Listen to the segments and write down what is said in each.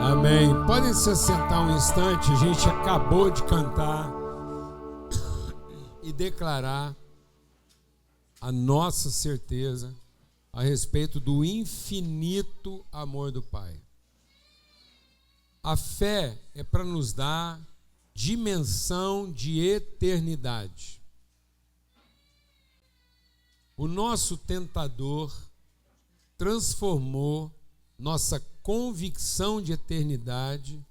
Amém. Podem se assentar um instante. A gente acabou de cantar e declarar a nossa certeza a respeito do infinito amor do Pai. A fé é para nos dar dimensão de eternidade. O nosso tentador transformou nossa convicção de eternidade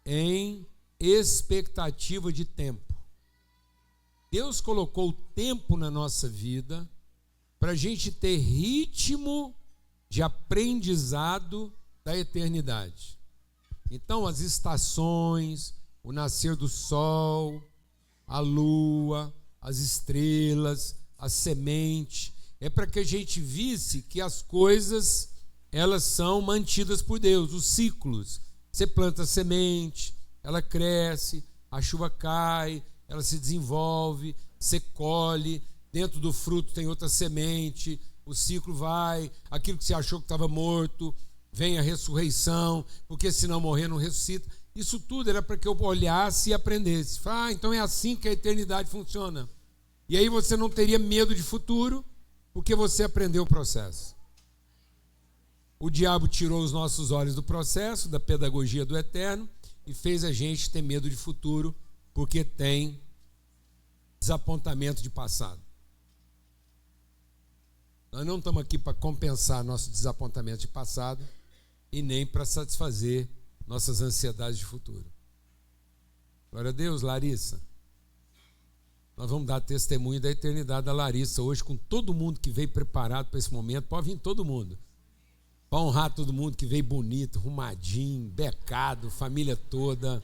em expectativa de tempo. Deus colocou o tempo na nossa vida para a gente ter ritmo de aprendizado da eternidade. Então, as estações, o nascer do sol, a lua, as estrelas, a semente, é para que a gente visse que as coisas, elas são mantidas por Deus, os ciclos. Você planta a semente, ela cresce, a chuva cai, ela se desenvolve, você colhe, dentro do fruto tem outra semente, o ciclo vai, aquilo que você achou que estava morto, vem a ressurreição, porque se não morrer não ressuscita. Isso tudo era para que eu olhasse e aprendesse. Então é assim que a eternidade funciona. E aí você não teria medo de futuro, porque você aprendeu o processo. O diabo tirou os nossos olhos do processo, da pedagogia do eterno, e fez a gente ter medo de futuro, porque tem desapontamento de passado. Nós não estamos aqui para compensar nosso desapontamento de passado e nem para satisfazer nossas ansiedades de futuro. Glória a Deus, Larissa. Nós vamos dar testemunho da eternidade da Larissa hoje, com todo mundo que veio preparado para esse momento. Pode vir todo mundo. Para honrar todo mundo que veio bonito, arrumadinho, becado, família toda.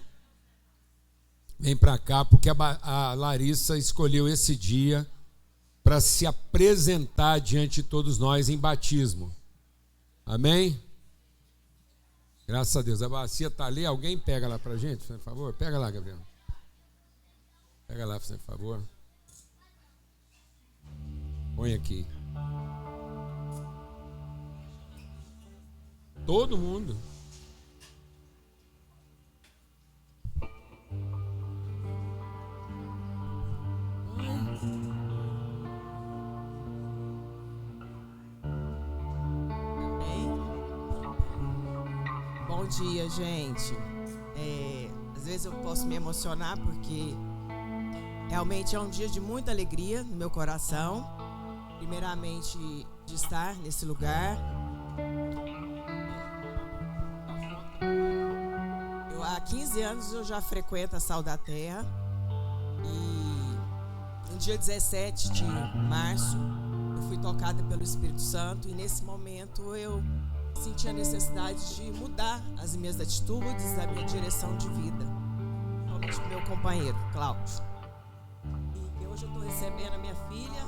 Vem para cá, porque a Larissa escolheu esse dia para se apresentar diante de todos nós em batismo. Amém? Graças a Deus. A bacia está ali. Alguém pega lá para a gente, por favor? Pega lá, Gabriel. Pega lá, por favor. Põe aqui. Todo mundo. Bom dia, gente. Às vezes eu posso me emocionar porque realmente é um dia de muita alegria no meu coração. Primeiramente, de estar nesse lugar. Há 15 anos eu já frequento a Sal da Terra. E no dia 17 de março eu fui tocada pelo Espírito Santo. E nesse momento eu senti a necessidade de mudar as minhas atitudes, a minha direção de vida. Principalmente com meu companheiro, Cláudio. E hoje eu estou recebendo a minha filha,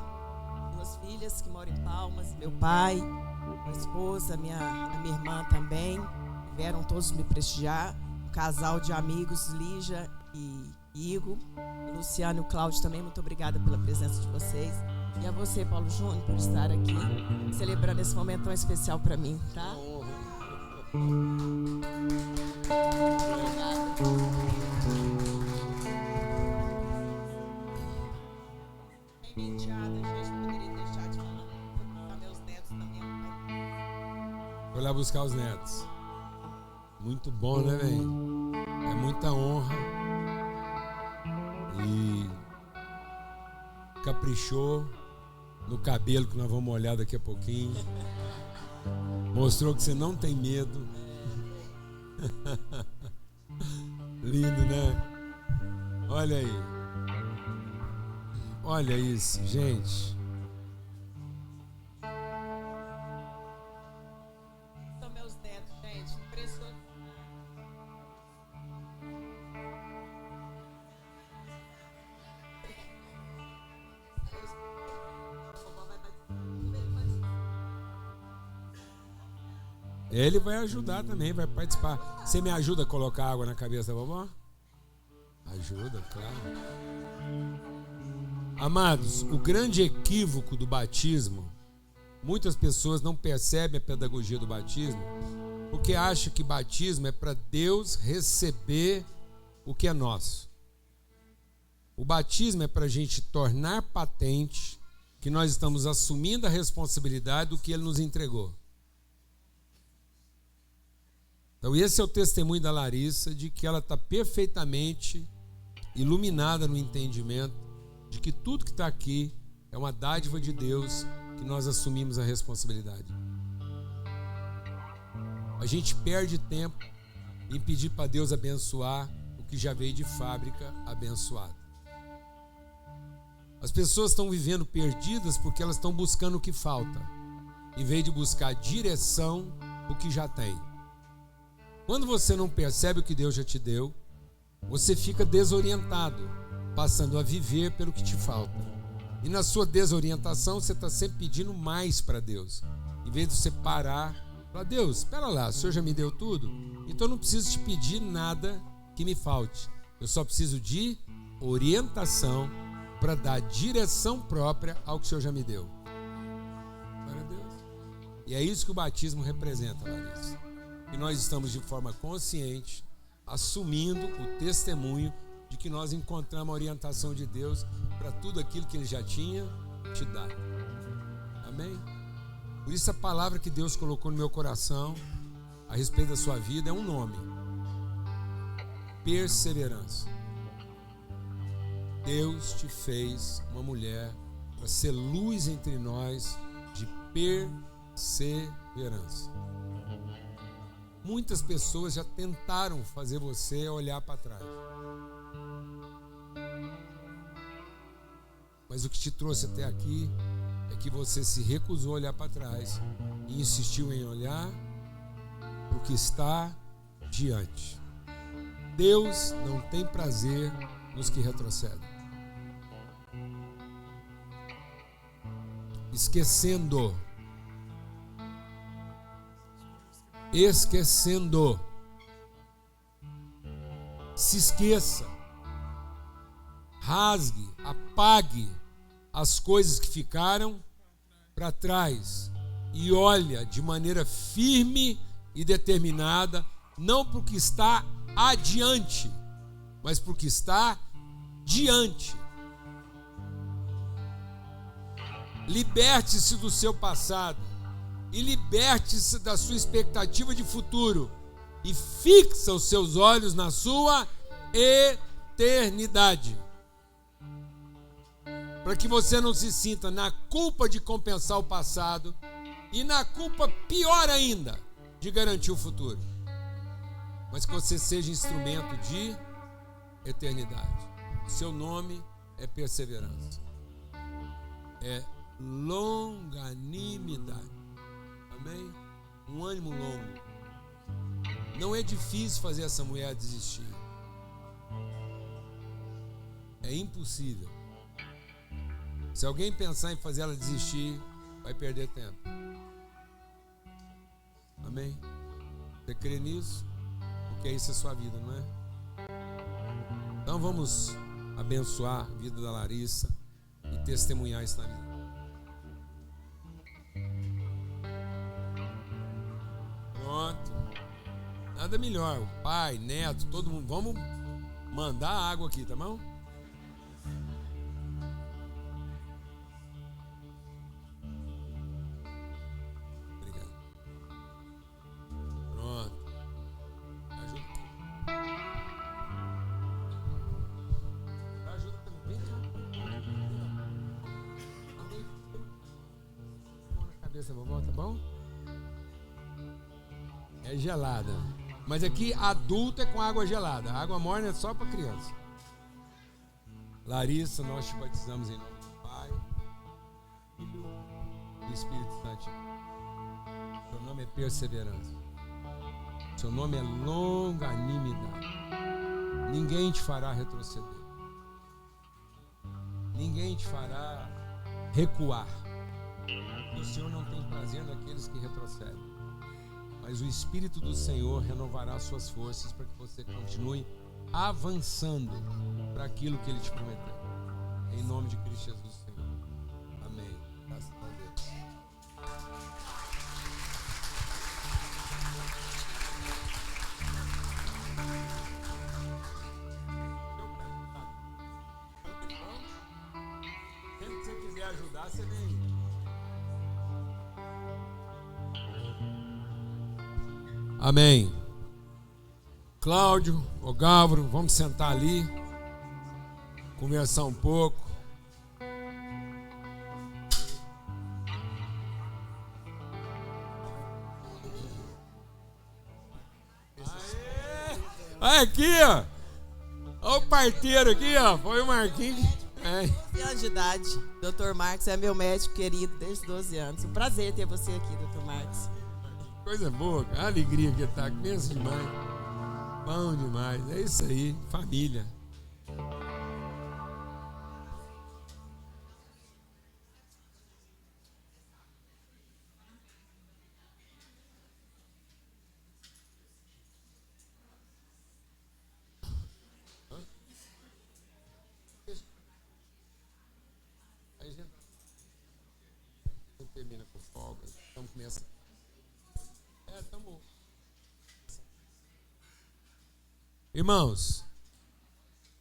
duas filhas que moram em Palmas, meu pai, minha esposa, a minha irmã também. Vieram todos me prestigiar. Um casal de amigos, Lígia e Igor. O Luciano e o Cláudio também, muito obrigada pela presença de vocês. E a você, Paulo Júnior, por estar aqui, celebrando esse momento tão especial para mim, tá? Obrigada. Bem menteada, gente, poderia deixar de falar. Vou buscar meus netos também. Vou lá buscar os netos. Muito bom, né, velho? É muita honra. E caprichou no cabelo que nós vamos olhar daqui a pouquinho. Mostrou que você não tem medo. Lindo, né? Olha aí. Olha isso, gente. São meus netos, gente. Impressionante. Ele vai ajudar também, vai participar. Você me ajuda a colocar água na cabeça da vovó? Ajuda, claro. Amados, o grande equívoco do batismo, muitas pessoas não percebem a pedagogia do batismo, porque acha que batismo é para Deus receber o que é nosso. O batismo é para a gente tornar patente que nós estamos assumindo a responsabilidade do que Ele nos entregou. Então esse é o testemunho da Larissa, de que ela está perfeitamente iluminada no entendimento de que tudo que está aqui é uma dádiva de Deus, que nós assumimos a responsabilidade. A gente perde tempo em pedir para Deus abençoar o que já veio de fábrica abençoado. As pessoas estão vivendo perdidas porque elas estão buscando o que falta, em vez de buscar direção do que já tem. Quando você não percebe o que Deus já te deu, você fica desorientado, passando a viver pelo que te falta. E na sua desorientação, você está sempre pedindo mais para Deus, em vez de você parar e falar: Deus, espera lá, o Senhor já me deu tudo, então eu não preciso te pedir nada que me falte. Eu só preciso de orientação para dar direção própria ao que o Senhor já me deu. Glória a Deus. E é isso que o batismo representa, Larissa. E nós estamos de forma consciente assumindo o testemunho de que nós encontramos a orientação de Deus para tudo aquilo que Ele já tinha te dado. Amém? Por isso a palavra que Deus colocou no meu coração a respeito da sua vida é um nome: perseverança. Deus te fez uma mulher para ser luz entre nós de perseverança. Muitas pessoas já tentaram fazer você olhar para trás. Mas o que te trouxe até aqui é que você se recusou a olhar para trás e insistiu em olhar para o que está diante. Deus não tem prazer nos que retrocedem. Esquecendo. Se esqueça, rasgue, apague as coisas que ficaram para trás e olha de maneira firme e determinada, não para o que está adiante, mas para o que está diante. Liberte-se do seu passado e liberte-se da sua expectativa de futuro e fixa os seus olhos na sua eternidade, para que você não se sinta na culpa de compensar o passado e na culpa, pior ainda, de garantir o futuro, mas que você seja instrumento de eternidade. Seu nome é perseverança, é longanimidade. Amém? Um ânimo longo. Não é difícil fazer essa mulher desistir. É impossível. Se alguém pensar em fazer ela desistir, vai perder tempo. Amém? Você crê nisso? Porque isso é sua vida, não é? Então vamos abençoar a vida da Larissa e testemunhar isso na vida. Pronto. Nada melhor. O pai, neto, todo mundo. Vamos mandar água aqui, tá bom? Obrigado. Pronto. Ajuda. Ajuda também. Vem cá. Mão na cabeça, vovó, tá bom? É gelada. Mas aqui adulto é com água gelada. A água morna é só para criança. Larissa, nós te batizamos em nome do Pai, Filho e do Espírito Santo. Seu nome é perseverança. Seu nome é longanimidade. Ninguém te fará retroceder. Ninguém te fará recuar. O Senhor não tem prazer naqueles que retrocedem. Mas o Espírito do Senhor renovará suas forças para que você continue avançando para aquilo que Ele te prometeu. Em nome de Cristo Jesus, Senhor. Amém. Graças a Deus. ajudar, você vem. Amém. Cláudio, ô Gálvaro, vamos sentar ali, conversar um pouco. Olha aqui, ó. Olha o parteiro aqui, ó. Foi o Marquinhos. 12 anos de idade. Dr. Marcos é meu médico querido desde 12 anos. Um prazer ter você aqui, Dr. Marcos. Coisa boa, a alegria que tá. Pensa demais. Bom demais. É isso aí. Família. Termina com folga. Vamos começar. Irmãos,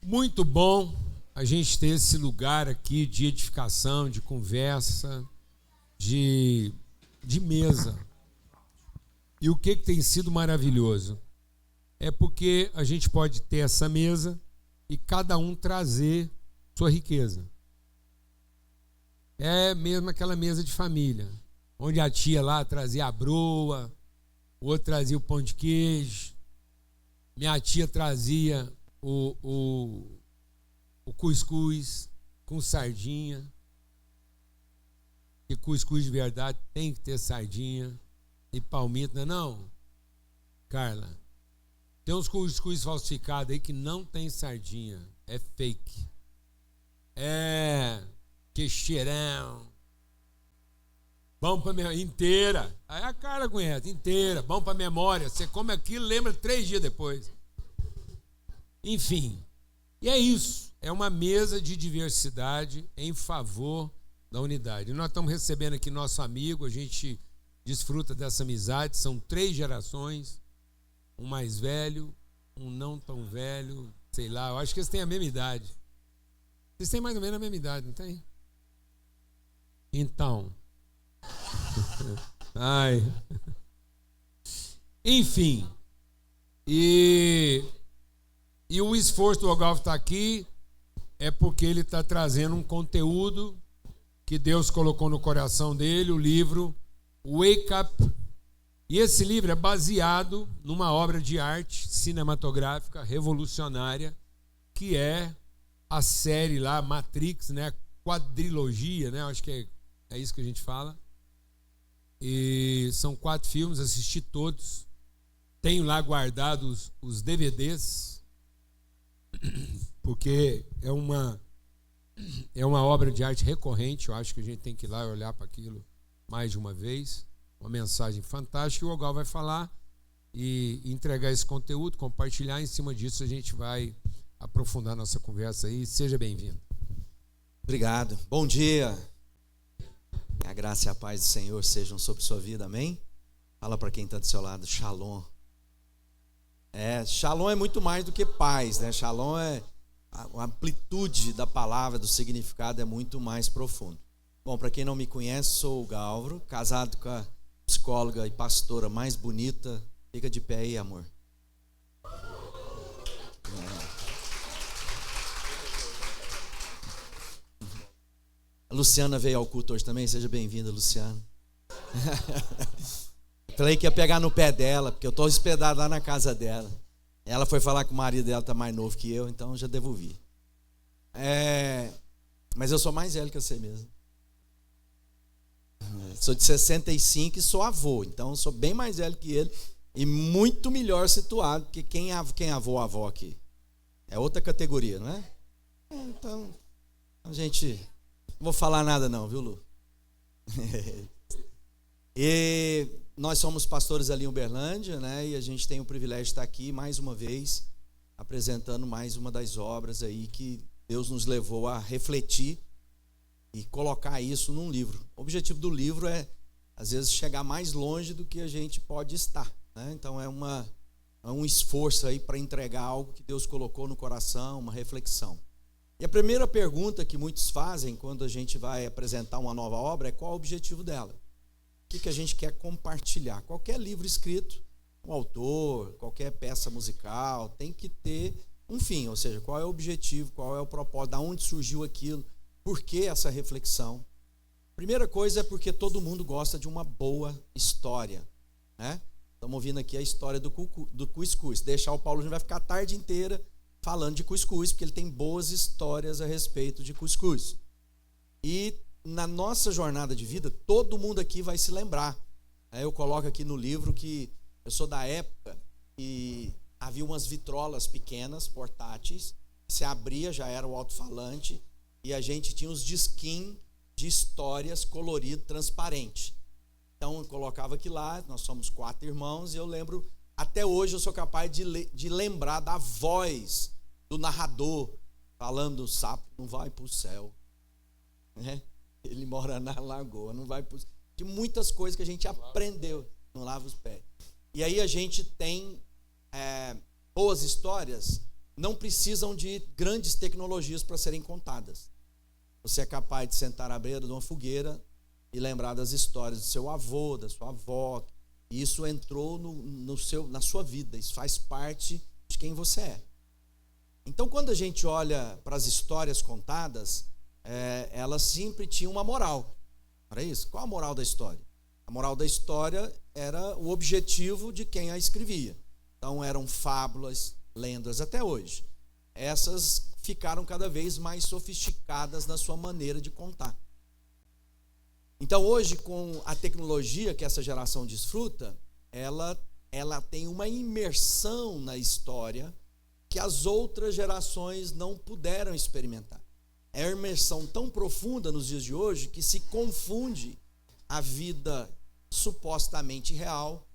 muito bom a gente ter esse lugar aqui de edificação, de conversa, de mesa. E o que tem sido maravilhoso? É porque a gente pode ter essa mesa e cada um trazer sua riqueza. É mesmo aquela mesa de família, onde a tia lá trazia a broa, o outro trazia o pão de queijo, minha tia trazia o cuscuz com sardinha, e cuscuz de verdade tem que ter sardinha e palmito, não é não? Carla, tem uns cuscuz falsificados aí que não tem sardinha, é fake, é queixeirão, bom para minha inteira, aí a Carla conhece, inteira, bom para memória, você come aquilo, lembra 3 dias depois. Enfim, e é isso, é uma mesa de diversidade em favor da unidade. Nós estamos recebendo aqui nosso amigo, a gente desfruta dessa amizade, são 3 gerações, um mais velho, um não tão velho, sei lá, eu acho que eles têm a mesma idade. Vocês têm mais ou menos a mesma idade, não tem? Então, ai, enfim, e o esforço do Ogalvo estar aqui é porque ele está trazendo um conteúdo que Deus colocou no coração dele, o livro Wake Up. E esse livro é baseado numa obra de arte cinematográfica revolucionária, que é a série lá, Matrix, né? Quadrilogia, né? Acho que é isso que a gente fala. E são 4 filmes, assisti todos. Tenho lá guardados os DVDs, porque é uma obra de arte recorrente. Eu acho que a gente tem que ir lá e olhar para aquilo mais de uma vez. Uma mensagem fantástica. O Ogal vai falar e entregar esse conteúdo, compartilhar. Em cima disso a gente vai aprofundar nossa conversa aí. Seja bem-vindo. Obrigado. Bom dia. A graça e a paz do Senhor sejam sobre sua vida, amém? Fala para quem está do seu lado, Shalom. Shalom é muito mais do que paz, né? Shalom é a amplitude da palavra, do significado é muito mais profundo. Bom, para quem não me conhece, sou o Gálvaro, casado com a psicóloga e pastora mais bonita. Fica de pé aí, amor. A Luciana veio ao culto hoje também, seja bem-vinda, Luciana. Falei que ia pegar no pé dela, porque eu estou hospedado lá na casa dela. Ela foi falar que o marido dela está mais novo que eu, então já devolvi. Mas eu sou mais velho que você mesmo. Sou de 65 e sou avô, então sou bem mais velho que ele e muito melhor situado, porque quem é avó aqui? É outra categoria, não é? Então, a gente... Não vou falar nada não, viu, Lu? E nós somos pastores ali em Uberlândia, né? E a gente tem o privilégio de estar aqui mais uma vez, apresentando mais uma das obras aí que Deus nos levou a refletir e colocar isso num livro. O objetivo do livro é, às vezes, chegar mais longe do que a gente pode estar, né? Então é um esforço aí para entregar algo que Deus colocou no coração, uma reflexão. E a primeira pergunta que muitos fazem quando a gente vai apresentar uma nova obra é qual é o objetivo dela. O que a gente quer compartilhar? Qualquer livro escrito, o autor, qualquer peça musical, tem que ter um fim, ou seja, qual é o objetivo, qual é o propósito, de onde surgiu aquilo, por que essa reflexão. Primeira coisa é porque todo mundo gosta de uma boa história, né? Estamos ouvindo aqui a história do cuscuz. Deixar o Paulo, a gente vai ficar a tarde inteira falando de cuscuz, porque ele tem boas histórias a respeito de cuscuz. E na nossa jornada de vida, todo mundo aqui vai se lembrar. Eu coloco aqui no livro que eu sou da época que havia umas vitrolas pequenas, portáteis, que se abria, já era o alto-falante, e a gente tinha os disquinhos de histórias colorido, transparente. Então eu colocava aqui lá, nós somos 4 irmãos, e eu lembro, até hoje eu sou capaz de lembrar da voz do narrador, falando: o sapo não vai para o céu, né? Ele mora na lagoa, não vai para o céu. De muitas coisas que a gente aprendeu, não lava os pés. E aí a gente tem boas histórias, não precisam de grandes tecnologias para serem contadas. Você é capaz de sentar à beira de uma fogueira e lembrar das histórias do seu avô, da sua avó. E isso entrou na sua vida, isso faz parte de quem você é. Então, quando a gente olha para as histórias contadas, elas sempre tinham uma moral. Não era isso? Qual a moral da história? A moral da história era o objetivo de quem a escrevia. Então, eram fábulas, lendas, até hoje. Essas ficaram cada vez mais sofisticadas na sua maneira de contar. Então, hoje, com a tecnologia que essa geração desfruta, ela tem uma imersão na história que as outras gerações não puderam experimentar. É uma imersão tão profunda nos dias de hoje que se confunde a vida supostamente real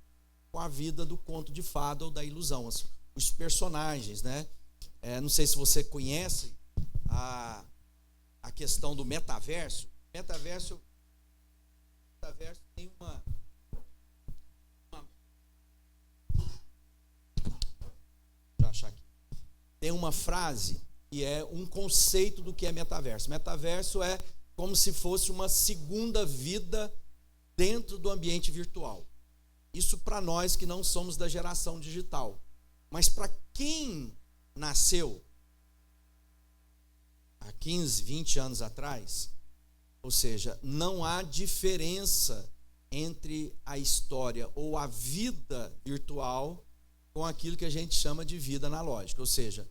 com a vida do conto de fada ou da ilusão. Os personagens, né? Não sei se você conhece a questão do metaverso. Metaverso tem uma deixa eu achar aqui. Tem uma frase que é um conceito do que é metaverso. Metaverso é como se fosse uma segunda vida dentro do ambiente virtual. Isso para nós que não somos da geração digital. Mas para quem nasceu há 15, 20 anos atrás, ou seja, não há diferença entre a história ou a vida virtual com aquilo que a gente chama de vida analógica. Ou seja,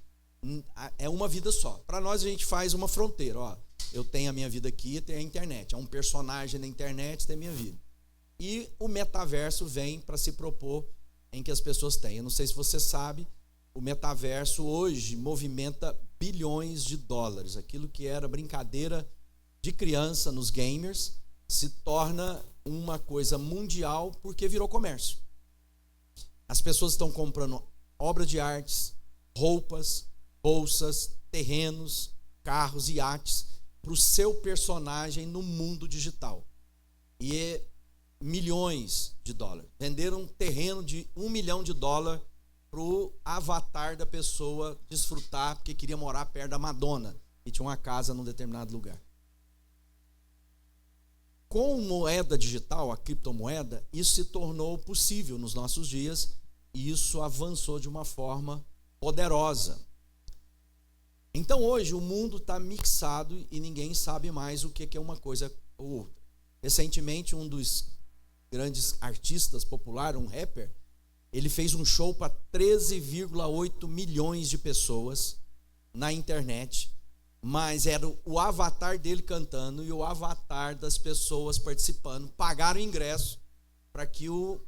é uma vida só. Para nós a gente faz uma fronteira. Ó, eu tenho a minha vida aqui e tenho a internet. É um personagem na internet, tem a minha vida. E o metaverso vem para se propor em que as pessoas têm. Eu não sei se você sabe, o metaverso hoje movimenta bilhões de dólares. Aquilo que era brincadeira de criança nos gamers se torna uma coisa mundial porque virou comércio. As pessoas estão comprando obras de artes, roupas, bolsas, terrenos, carros e iates para o seu personagem no mundo digital. E milhões de dólares. Venderam um terreno de $1 milhão para o avatar da pessoa desfrutar porque queria morar perto da Madonna e tinha uma casa num determinado lugar. Com moeda digital, a criptomoeda, isso se tornou possível nos nossos dias e isso avançou de uma forma poderosa. Então hoje o mundo está mixado e ninguém sabe mais o que é uma coisa ou outra. Recentemente um dos grandes artistas populares, um rapper, ele fez um show para 13,8 milhões de pessoas na internet, mas era o avatar dele cantando e o avatar das pessoas participando. Pagaram o ingresso para que o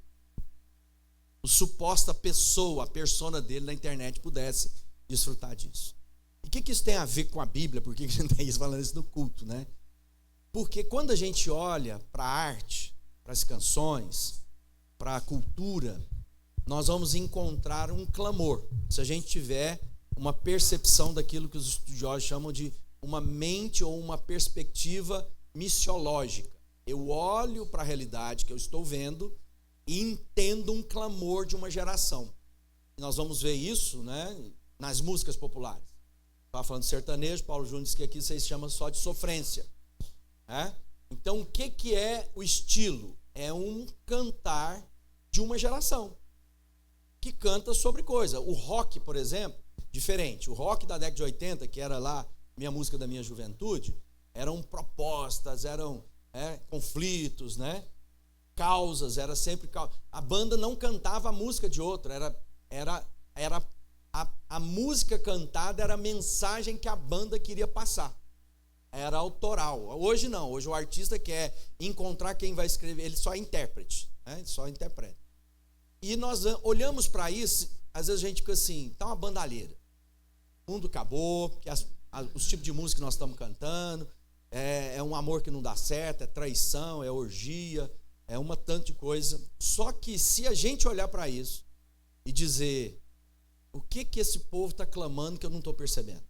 suposta pessoa, a persona dele na internet pudesse desfrutar disso. E o que isso tem a ver com a Bíblia? Por que a gente está falando isso no culto, né? Porque quando a gente olha para a arte, para as canções, para a cultura, nós vamos encontrar um clamor. Se a gente tiver uma percepção daquilo que os estudiosos chamam de uma mente ou uma perspectiva missiológica. Eu olho para a realidade que eu estou vendo e entendo um clamor de uma geração. E nós vamos ver isso, né, nas músicas populares. estava falando de sertanejo, Paulo Júnior disse que aqui vocês chamam só de sofrência. Então, o que é o estilo? É um cantar de uma geração que canta sobre coisa. O rock, por exemplo, diferente. O rock da década de 80, que era lá minha música da minha juventude, eram propostas, eram conflitos, né? Causas, era sempre a banda não cantava a música de outra, a música cantada era a mensagem que a banda queria passar, era autoral. Hoje não, hoje o artista quer encontrar quem vai escrever, ele só é intérprete, né? Ele só interpreta. E nós olhamos para isso, às vezes a gente fica assim, tá uma bandalheira, o mundo acabou, porque os tipos de música que nós estamos cantando, é um amor que não dá certo, é traição, é orgia, é uma tanta de coisa. Só que se a gente olhar para isso e dizer, o que esse povo está clamando que eu não estou percebendo?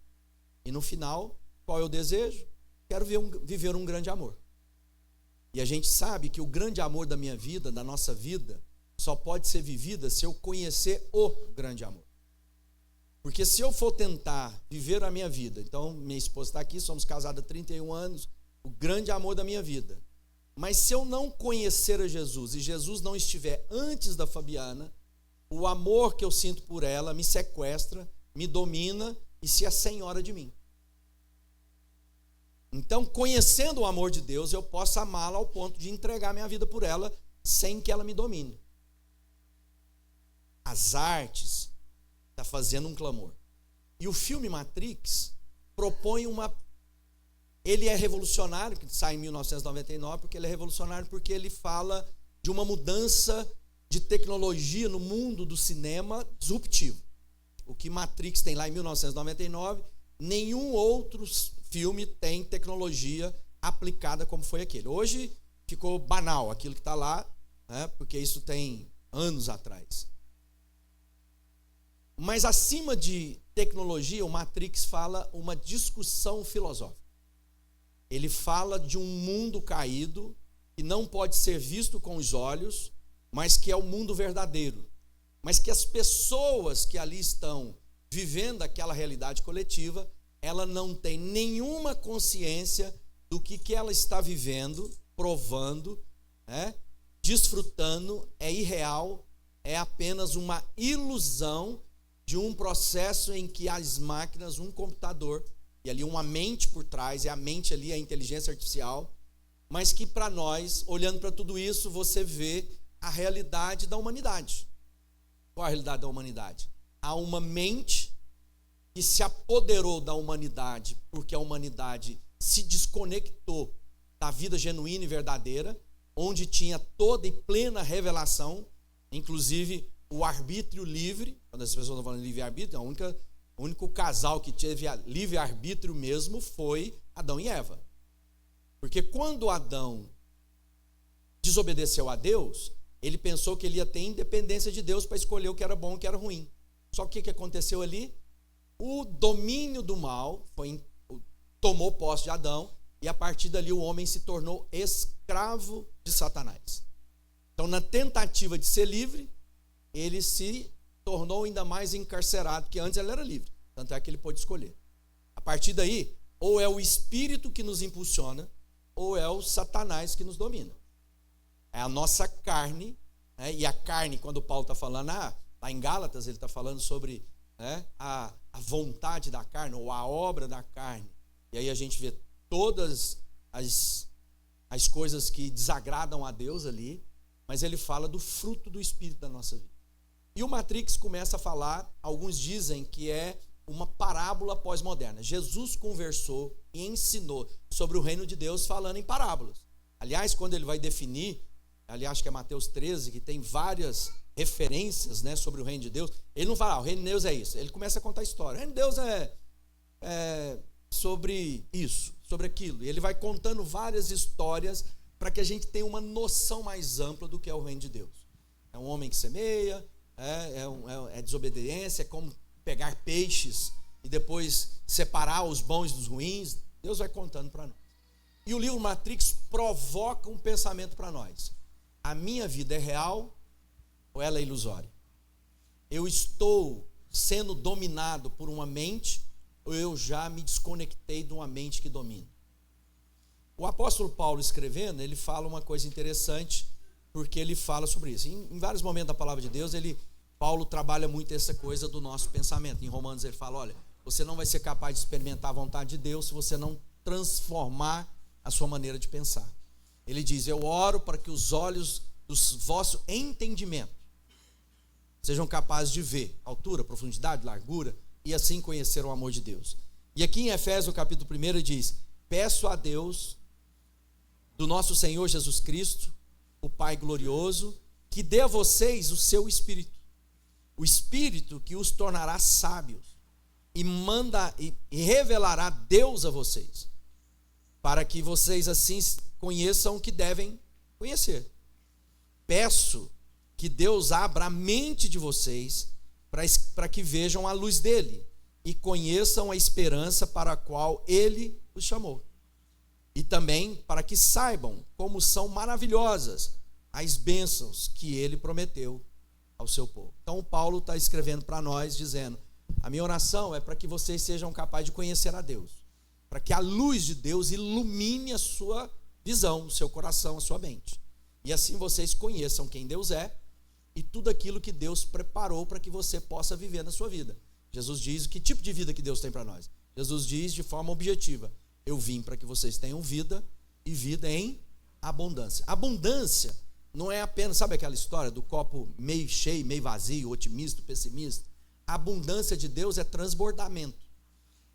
E no final, qual é o desejo? Quero viver um grande amor. E a gente sabe que o grande amor da minha vida, da nossa vida, só pode ser vivida se eu conhecer o grande amor. Porque se eu for tentar viver a minha vida, então minha esposa está aqui, somos casados há 31 anos, o grande amor da minha vida. Mas se eu não conhecer a Jesus e Jesus não estiver antes da Fabiana, o amor que eu sinto por ela me sequestra, me domina e se assenhora de mim. Então, conhecendo o amor de Deus, eu posso amá-la ao ponto de entregar minha vida por ela sem que ela me domine. As artes está fazendo um clamor. E o filme Matrix propõe ele é revolucionário, que sai em 1999, porque ele é revolucionário porque ele fala de uma mudança de tecnologia no mundo do cinema disruptivo. O que Matrix tem lá em 1999, nenhum outro filme tem tecnologia aplicada como foi aquele. Hoje ficou banal aquilo que está lá, né, porque isso tem anos atrás. Mas acima de tecnologia, o Matrix fala uma discussão filosófica. Ele fala de um mundo caído que não pode ser visto com os olhos, mas que é o mundo verdadeiro. Mas que as pessoas que ali estão vivendo aquela realidade coletiva, ela não tem nenhuma consciência do que ela está vivendo, provando, desfrutando, é irreal, é apenas uma ilusão de um processo em que as máquinas, um computador, e ali uma mente por trás, e a mente ali é a inteligência artificial, mas que para nós, olhando para tudo isso, você vê a realidade da humanidade. Qual a realidade da humanidade? Há uma mente que se apoderou da humanidade, porque a humanidade se desconectou da vida genuína e verdadeira, onde tinha toda e plena revelação, inclusive o arbítrio livre. Quando as pessoas estão falando de livre-arbítrio, o único casal que teve livre-arbítrio mesmo foi Adão e Eva. Porque quando Adão desobedeceu a Deus, ele pensou que ele ia ter independência de Deus para escolher o que era bom e o que era ruim. Só que o que aconteceu ali? O domínio do mal tomou posse de Adão, e a partir dali o homem se tornou escravo de Satanás. Então, na tentativa de ser livre, ele se tornou ainda mais encarcerado, porque antes ele era livre, tanto é que ele pôde escolher. A partir daí, ou é o Espírito que nos impulsiona, ou é o Satanás que nos domina. É a nossa carne, né? E a carne, quando Paulo está falando, lá em Gálatas ele está falando sobre a vontade da carne, ou a obra da carne. E aí a gente vê todas as coisas que desagradam a Deus ali, mas ele fala do fruto do Espírito da nossa vida. E o Matrix começa a falar, alguns dizem que é uma parábola pós-moderna. Jesus conversou e ensinou sobre o reino de Deus falando em parábolas. Aliás, quando ele vai definir, acho que é Mateus 13, que tem várias referências, né, sobre o reino de Deus, ele não fala, o reino de Deus é isso. Ele começa a contar a história. O reino de Deus é sobre isso, sobre aquilo. E ele vai contando várias histórias para que a gente tenha uma noção mais ampla do que é o reino de Deus. É um homem que semeia, é desobediência, é como pegar peixes e depois separar os bons dos ruins. Deus vai contando para nós. E o livro Matrix provoca um pensamento para nós. A minha vida é real ou ela é ilusória? Eu estou sendo dominado por uma mente ou eu já me desconectei de uma mente que domina? O apóstolo Paulo, escrevendo, ele fala uma coisa interessante, porque ele fala sobre isso. Em vários momentos da palavra de Deus, Paulo trabalha muito essa coisa do nosso pensamento. Em Romanos ele fala, olha, você não vai ser capaz de experimentar a vontade de Deus se você não transformar a sua maneira de pensar. Ele diz, eu oro para que os olhos do vosso entendimento sejam capazes de ver altura, profundidade, largura, e assim conhecer o amor de Deus. E aqui em Efésios, capítulo 1, ele diz, peço a Deus, do nosso Senhor Jesus Cristo, o Pai glorioso, que dê a vocês o seu Espírito, o Espírito que os tornará sábios, e revelará Deus a vocês, para que vocês assim conheçam o que devem conhecer. Peço que Deus abra a mente de vocês, para que vejam a luz dele, e conheçam a esperança para a qual ele os chamou. E também para que saibam como são maravilhosas as bênçãos que ele prometeu ao seu povo. Então Paulo está escrevendo para nós, dizendo, a minha oração é para que vocês sejam capazes de conhecer a Deus, para que a luz de Deus ilumine a sua visão, o seu coração, a sua mente, e assim vocês conheçam quem Deus é, e tudo aquilo que Deus preparou para que você possa viver na sua vida. Jesus diz, que tipo de vida que Deus tem para nós? Jesus diz de forma objetiva, eu vim para que vocês tenham vida, e vida em abundância. Abundância não é apenas, sabe aquela história do copo meio cheio, meio vazio, otimista, pessimista? A abundância de Deus é transbordamento.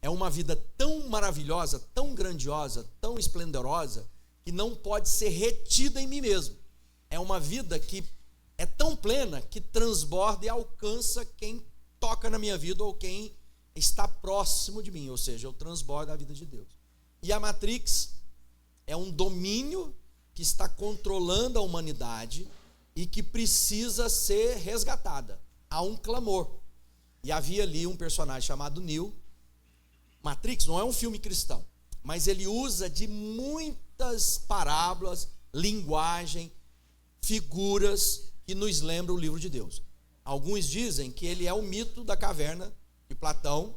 É uma vida tão maravilhosa, tão grandiosa, tão esplendorosa, que não pode ser retida em mim mesmo. É uma vida que é tão plena que transborda e alcança quem toca na minha vida ou quem está próximo de mim, ou seja, eu transbordo a vida de Deus. E a Matrix é um domínio que está controlando a humanidade e que precisa ser resgatada. Há um clamor. E havia ali um personagem chamado Neo. Matrix não é um filme cristão, mas ele usa de muitas parábolas, linguagem, figuras que nos lembram o livro de Deus. Alguns dizem que ele é o mito da caverna de Platão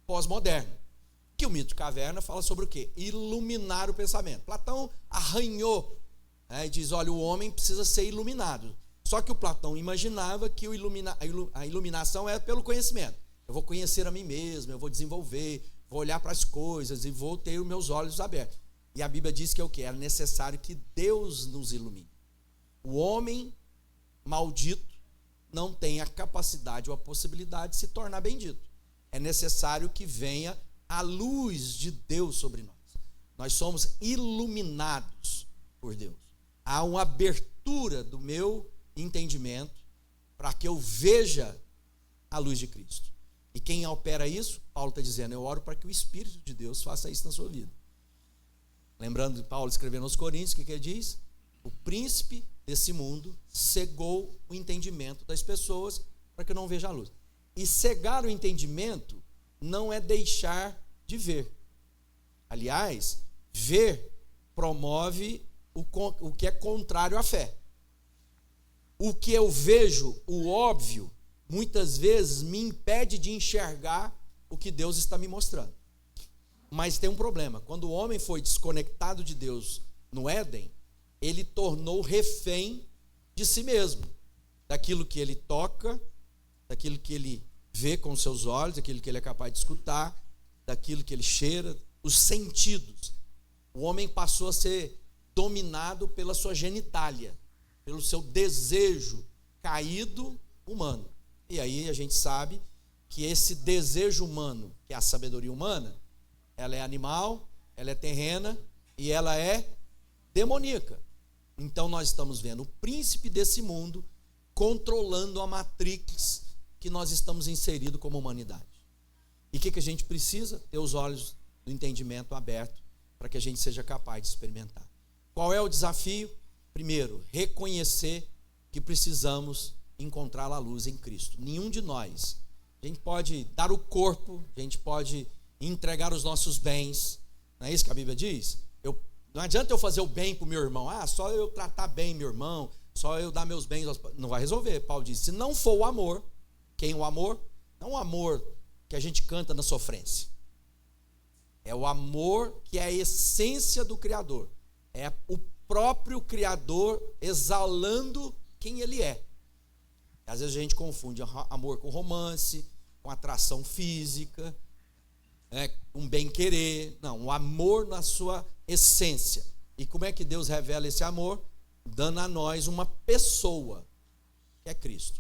pós-moderno. Que o mito de caverna fala sobre o quê? Iluminar o pensamento. Platão arranhou, e diz, olha, o homem precisa ser iluminado. Só que o Platão imaginava que a iluminação é pelo conhecimento. Eu vou conhecer a mim mesmo, eu vou desenvolver, vou olhar para as coisas e vou ter os meus olhos abertos. E a Bíblia diz que é o quê? É necessário que Deus nos ilumine. O homem maldito não tem a capacidade ou a possibilidade de se tornar bendito. É necessário que venha a luz de Deus sobre nós. Nós somos iluminados por Deus. Há uma abertura do meu entendimento para que eu veja a luz de Cristo. E quem opera isso? Paulo está dizendo, eu oro para que o Espírito de Deus faça isso na sua vida. Lembrando de Paulo escrevendo aos Coríntios, o que ele diz? O príncipe desse mundo cegou o entendimento das pessoas para que não veja a luz. E cegar o entendimento não é deixar de ver. Aliás, ver promove o que é contrário à fé. O que eu vejo, o óbvio, muitas vezes me impede de enxergar o que Deus está me mostrando. Mas tem um problema. Quando o homem foi desconectado de Deus no Éden, ele tornou refém de si mesmo, daquilo que ele toca, daquilo que ele vê com os seus olhos, daquilo que ele é capaz de escutar, daquilo que ele cheira, os sentidos. O homem passou a ser dominado pela sua genitália, pelo seu desejo caído humano. E aí a gente sabe que esse desejo humano, que é a sabedoria humana, ela é animal, ela é terrena e ela é demoníaca. Então nós estamos vendo o príncipe desse mundo controlando a matrix que nós estamos inseridos como humanidade. E o que a gente precisa? Ter os olhos do entendimento abertos para que a gente seja capaz de experimentar. Qual é o desafio? Primeiro, reconhecer que precisamos encontrar a luz em Cristo. Nenhum de nós. A gente pode dar o corpo, a gente pode entregar os nossos bens. Não é isso que a Bíblia diz? Não adianta eu fazer o bem para o meu irmão. Só eu tratar bem meu irmão, só eu dar meus bens. Não vai resolver. Paulo diz, se não for o amor, quem o amor? Não o amor que a gente canta na sofrência. É o amor que é a essência do Criador. É o próprio Criador exalando quem Ele é. Às vezes a gente confunde amor com romance, com atração física, com bem-querer. Não, o amor na sua essência. E como é que Deus revela esse amor? Dando a nós uma pessoa, que é Cristo.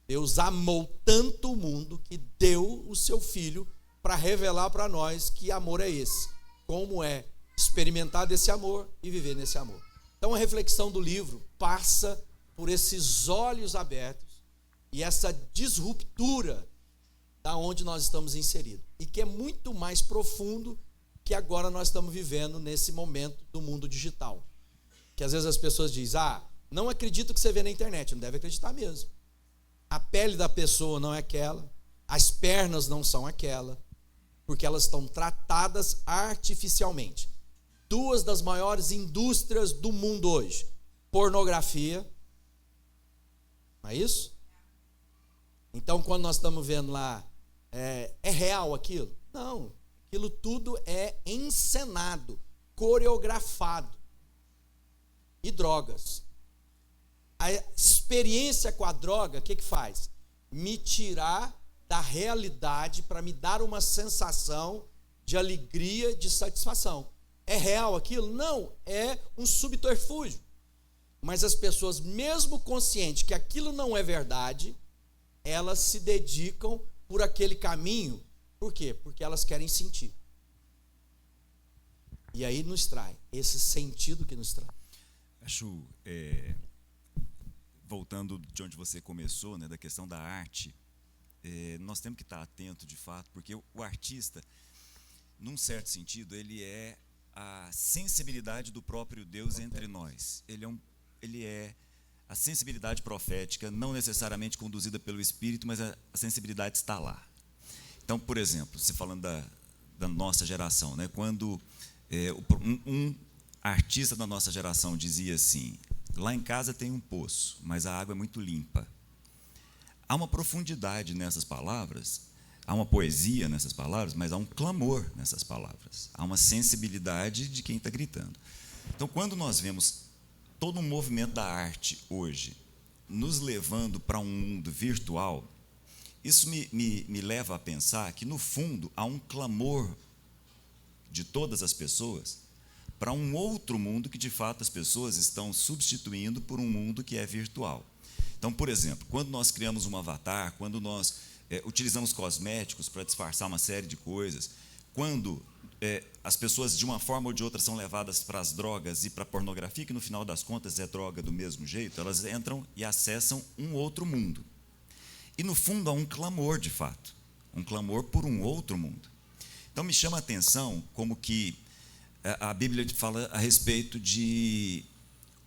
Deus amou tanto o mundo que deu o seu Filho para revelar para nós que amor é esse. Como é experimentar desse amor e viver nesse amor. Então a reflexão do livro passa por esses olhos abertos e essa disruptura da onde nós estamos inseridos. E que é muito mais profundo que agora nós estamos vivendo nesse momento do mundo digital. Que às vezes as pessoas dizem, não acredito que você vê na internet. Não deve acreditar mesmo. A pele da pessoa não é aquela, as pernas não são aquela, porque elas estão tratadas artificialmente. Duas das maiores indústrias do mundo hoje, pornografia, não é isso? Então quando nós estamos vendo lá, é real aquilo? Não, aquilo tudo é encenado, coreografado. E drogas. A experiência com a droga, o que faz? Me tirar da realidade para me dar uma sensação de alegria, de satisfação. É real aquilo? Não, é um subterfúgio. Mas as pessoas, mesmo conscientes que aquilo não é verdade, elas se dedicam por aquele caminho. Por quê? Porque elas querem sentir. E aí nos trai, esse sentido que nos trai. Acho, voltando de onde você começou, né, da questão da arte, nós temos que estar atento de fato, porque o artista, num certo sentido, ele é a sensibilidade do próprio Deus entre nós. Ele é a sensibilidade profética, não necessariamente conduzida pelo Espírito, mas a sensibilidade está lá. Então, por exemplo, se falando da nossa geração, né, quando um artista da nossa geração dizia assim: lá em casa tem um poço, mas a água é muito limpa. Há uma profundidade nessas palavras, há uma poesia nessas palavras, mas há um clamor nessas palavras. Há uma sensibilidade de quem está gritando. Então, quando nós vemos todo um movimento da arte hoje nos levando para um mundo virtual, isso me leva a pensar que, no fundo, há um clamor de todas as pessoas para um outro mundo que, de fato, as pessoas estão substituindo por um mundo que é virtual. Então, por exemplo, quando nós criamos um avatar, quando nós utilizamos cosméticos para disfarçar uma série de coisas, quando as pessoas, de uma forma ou de outra, são levadas para as drogas e para a pornografia, que, no final das contas, é droga do mesmo jeito, elas entram e acessam um outro mundo. E, no fundo, há um clamor, de fato, um clamor por um outro mundo. Então, me chama a atenção como que a Bíblia fala a respeito de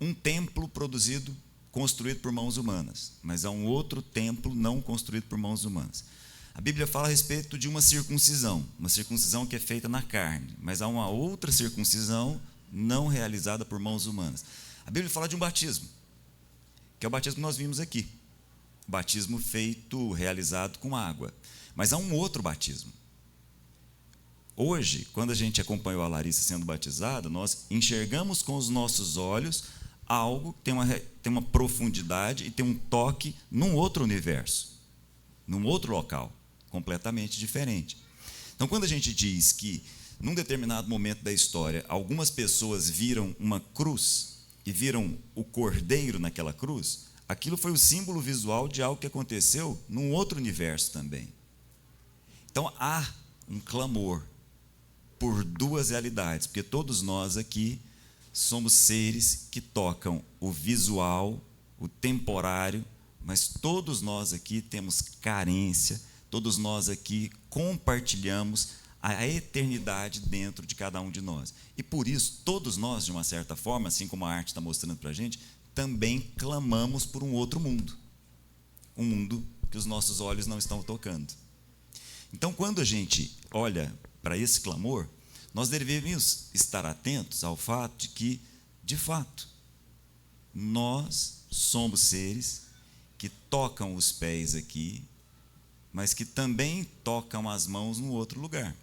um templo construído por mãos humanas, mas há um outro templo não construído por mãos humanas. A Bíblia fala a respeito de uma circuncisão que é feita na carne, mas há uma outra circuncisão não realizada por mãos humanas. A Bíblia fala de um batismo, que é o batismo que nós vimos aqui, o batismo realizado com água, mas há um outro batismo. Hoje, quando a gente acompanhou a Larissa sendo batizada, nós enxergamos com os nossos olhos algo que tem uma profundidade e tem um toque num outro universo, num outro local, completamente diferente. Então, quando a gente diz que, num determinado momento da história, algumas pessoas viram uma cruz e viram o cordeiro naquela cruz, aquilo foi o símbolo visual de algo que aconteceu num outro universo também. Então, há um clamor por duas realidades, porque todos nós aqui somos seres que tocam o visual, o temporário, mas todos nós aqui temos carência, todos nós aqui compartilhamos a eternidade dentro de cada um de nós. E por isso, todos nós, de uma certa forma, assim como a arte está mostrando para a gente, também clamamos por um outro mundo, um mundo que os nossos olhos não estão tocando. Então, quando a gente olha para esse clamor, nós devemos estar atentos ao fato de que, de fato, nós somos seres que tocam os pés aqui, mas que também tocam as mãos no outro lugar.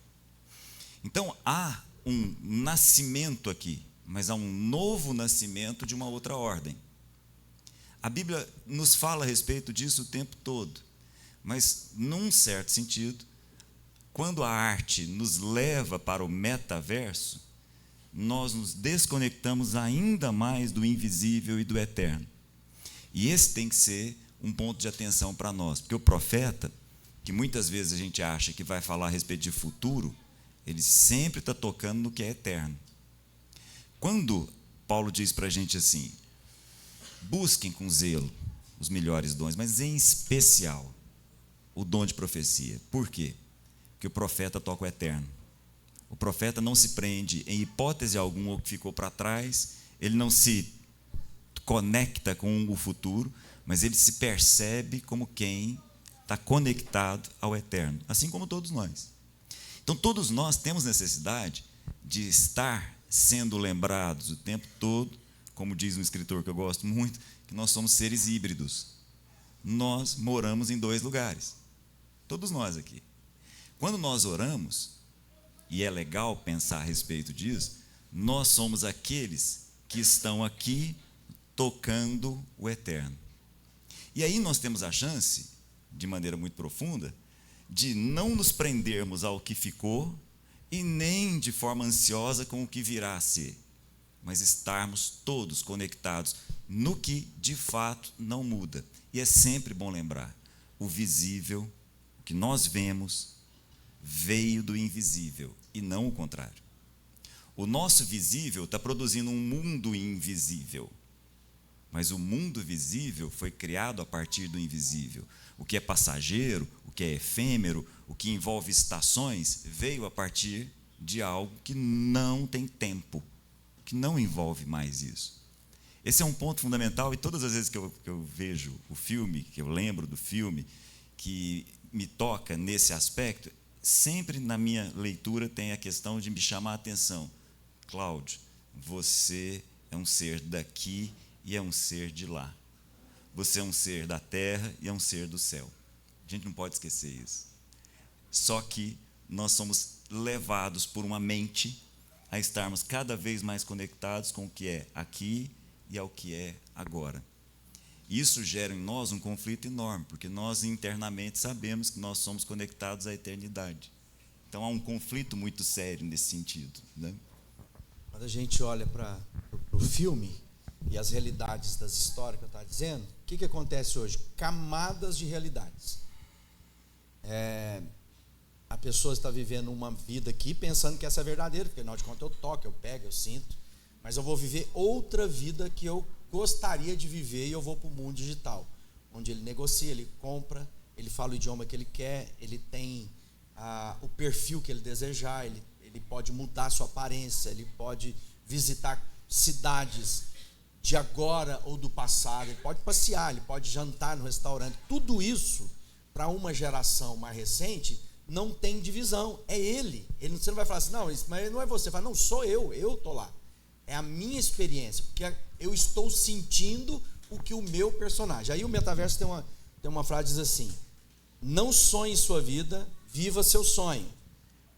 Então, há um nascimento aqui, mas há um novo nascimento de uma outra ordem. A Bíblia nos fala a respeito disso o tempo todo, mas, num certo sentido, quando a arte nos leva para o metaverso, nós nos desconectamos ainda mais do invisível e do eterno. E esse tem que ser um ponto de atenção para nós, porque o profeta, que muitas vezes a gente acha que vai falar a respeito de futuro, ele sempre está tocando no que é eterno. Quando Paulo diz para a gente assim, busquem com zelo os melhores dons, mas em especial o dom de profecia. Por quê? Porque o profeta toca o eterno. O profeta não se prende em hipótese alguma ao que ficou para trás, ele não se conecta com o futuro, mas ele se percebe como quem está conectado ao eterno, assim como todos nós. Então, todos nós temos necessidade de estar sendo lembrados o tempo todo, como diz um escritor que eu gosto muito, que nós somos seres híbridos. Nós moramos em 2 lugares, todos nós aqui. Quando nós oramos, e é legal pensar a respeito disso, nós somos aqueles que estão aqui tocando o eterno. E aí nós temos a chance, de maneira muito profunda, de não nos prendermos ao que ficou e nem de forma ansiosa com o que virá a ser, mas estarmos todos conectados no que de fato não muda. E é sempre bom lembrar, o visível, o que nós vemos, veio do invisível e não o contrário. O nosso visível está produzindo um mundo invisível, mas o mundo visível foi criado a partir do invisível. O que é passageiro, o que é efêmero, o que envolve estações, veio a partir de algo que não tem tempo, que não envolve mais isso. Esse é um ponto fundamental, e todas as vezes que eu vejo o filme, que eu lembro do filme, que me toca nesse aspecto, sempre na minha leitura tem a questão de me chamar a atenção. Cláudio, você é um ser daqui e é um ser de lá. Você é um ser da terra e é um ser do céu. A gente não pode esquecer isso. Só que nós somos levados por uma mente a estarmos cada vez mais conectados com o que é aqui e ao que é agora. Isso gera em nós um conflito enorme, porque nós internamente sabemos que nós somos conectados à eternidade. Então há um conflito muito sério nesse sentido, né? Quando a gente olha para o filme e as realidades das histórias que eu estava dizendo, o que acontece hoje? Camadas de realidades. A pessoa está vivendo uma vida aqui pensando que essa é verdadeira, porque afinal de contas eu toco, eu pego, eu sinto, mas eu vou viver outra vida que eu gostaria de viver e eu vou para o mundo digital, onde ele negocia, ele compra, ele fala o idioma que ele quer, ele tem o perfil que ele desejar, ele pode mudar a sua aparência, ele pode visitar cidades de agora ou do passado, ele pode passear, ele pode jantar no restaurante. Tudo isso, para uma geração mais recente, não tem divisão, é ele. Você não vai falar assim, não, mas não é você. Fala, não, sou eu estou lá. É a minha experiência, porque eu estou sentindo o que o meu personagem. Aí o metaverso tem uma frase que diz assim, não sonhe sua vida, viva seu sonho.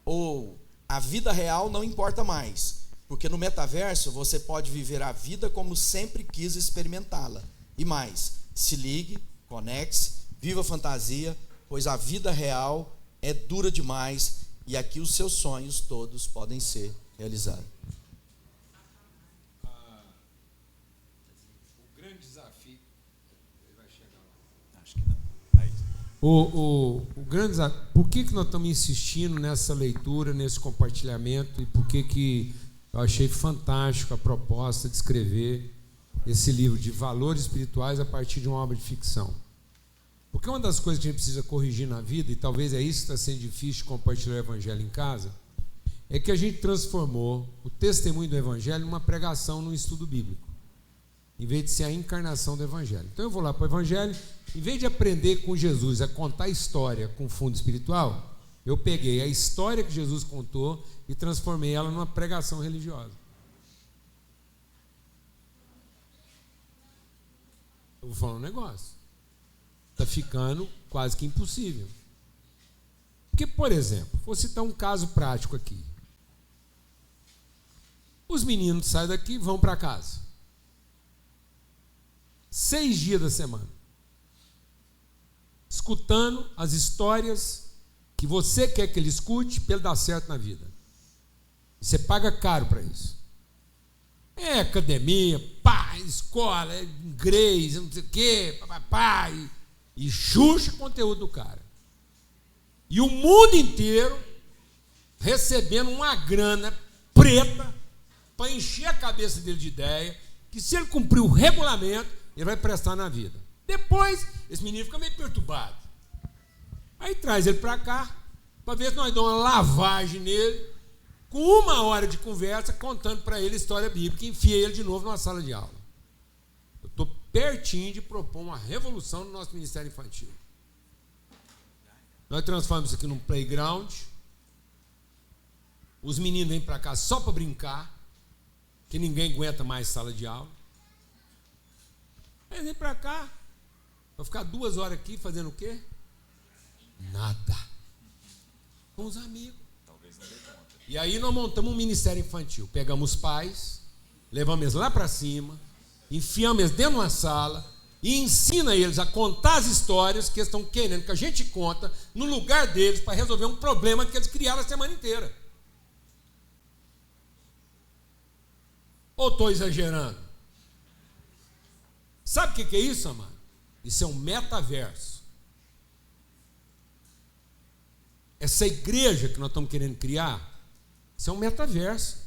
Ou, a vida real não importa mais, porque no metaverso você pode viver a vida como sempre quis experimentá-la. E mais, se ligue, conecte-se, viva a fantasia, pois a vida real é dura demais e aqui os seus sonhos todos podem ser realizados. O grande desafio... Ele vai chegar lá. Acho que não. Aí. O grande desafio... Por que nós estamos insistindo nessa leitura, nesse compartilhamento, e por que eu achei fantástico a proposta de escrever esse livro de valores espirituais a partir de uma obra de ficção? Porque uma das coisas que a gente precisa corrigir na vida, e talvez é isso que está sendo difícil de compartilhar o Evangelho em casa, é que a gente transformou o testemunho do Evangelho numa pregação num estudo bíblico, em vez de ser a encarnação do Evangelho. Então eu vou lá para o Evangelho, em vez de aprender com Jesus a contar história com fundo espiritual, eu peguei a história que Jesus contou e transformei ela numa pregação religiosa. Eu vou falar um negócio. Está ficando quase que impossível. Porque, por exemplo, vou citar um caso prático aqui. Os meninos saem daqui e vão para casa. 6 dias da semana. Escutando as histórias que você quer que ele escute para ele dar certo na vida. Você paga caro para isso. É academia, pá, escola, é inglês, não sei o quê, papai, e chucha o conteúdo do cara. E o mundo inteiro recebendo uma grana preta para encher a cabeça dele de ideia, que se ele cumprir o regulamento, ele vai prestar na vida. Depois, esse menino fica meio perturbado. Aí traz ele para cá, para ver se nós damos uma lavagem nele, com 1 hora de conversa, contando para ele a história bíblica, e enfia ele de novo numa sala de aula. Eu estou pertinho de propor uma revolução no nosso ministério infantil. Nós transformamos isso aqui num playground. Os meninos vêm para cá só para brincar, que ninguém aguenta mais sala de aula. Aí vem para cá, para ficar 2 horas aqui fazendo o quê? Nada. Com os amigos. E aí nós montamos um ministério infantil. Pegamos os pais, levamos eles lá para cima, enfiamos eles dentro de uma sala e ensina eles a contar as histórias que eles estão querendo que a gente conta no lugar deles para resolver um problema que eles criaram a semana inteira. Ou estou exagerando? Sabe o que é isso, amado? Isso é um metaverso. Essa igreja que nós estamos querendo criar, isso é um metaverso.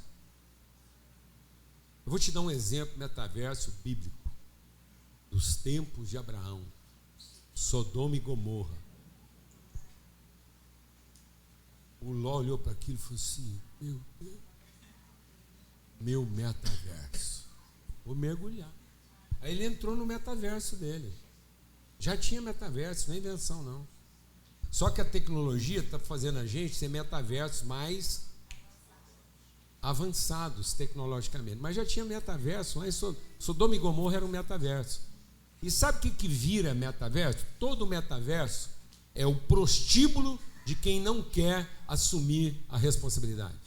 Eu vou te dar um exemplo, metaverso bíblico, dos tempos de Abraão, Sodoma e Gomorra. O Ló olhou para aquilo e falou assim: meu Deus, meu metaverso, vou mergulhar. Aí ele entrou no metaverso dele. Já tinha metaverso, não é invenção não. Só que a tecnologia está fazendo a gente ser metaversos mais avançados tecnologicamente. Mas já tinha metaverso, lá em Sodoma e Gomorra era um metaverso. E sabe o que vira metaverso? Todo metaverso é o prostíbulo de quem não quer assumir a responsabilidade.